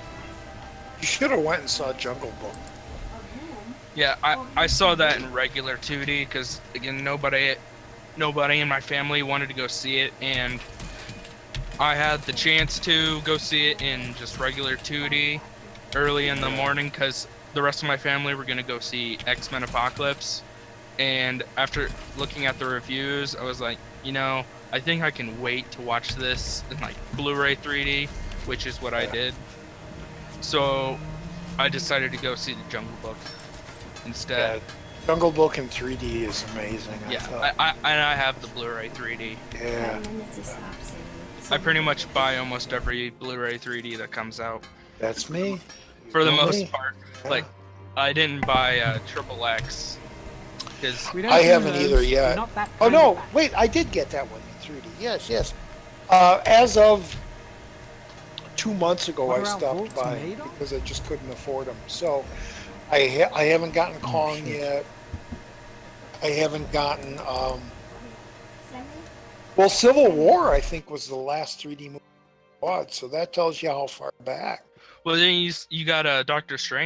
You should have went and saw Jungle Book. Yeah, I saw that in regular 2D because again nobody in my family wanted to go see it, and I had the chance to go see it in just regular 2D early in the morning because the rest of my family were gonna go see X-Men Apocalypse, and after looking at the reviews, I was like, you know, I think I can wait to watch this in like Blu-ray 3D, which is what I did. So I decided to go see the Jungle Book instead. Jungle Book in 3D is amazing. I Yeah, thought. I have the Blu-ray 3D. Yeah. I pretty much buy almost every Blu-ray 3D that comes out. That's me. For the Really? most part, like I didn't buy Triple X because I haven't either yet. Oh no, wait, I did get that one in 3D. Yes, yes. As of 2 months ago, I stopped by because I just couldn't afford them. So I haven't gotten Kong yet. I haven't gotten well, Civil War I think was the last 3D movie I bought, so that tells you how far back. well then you got Doctor Strange.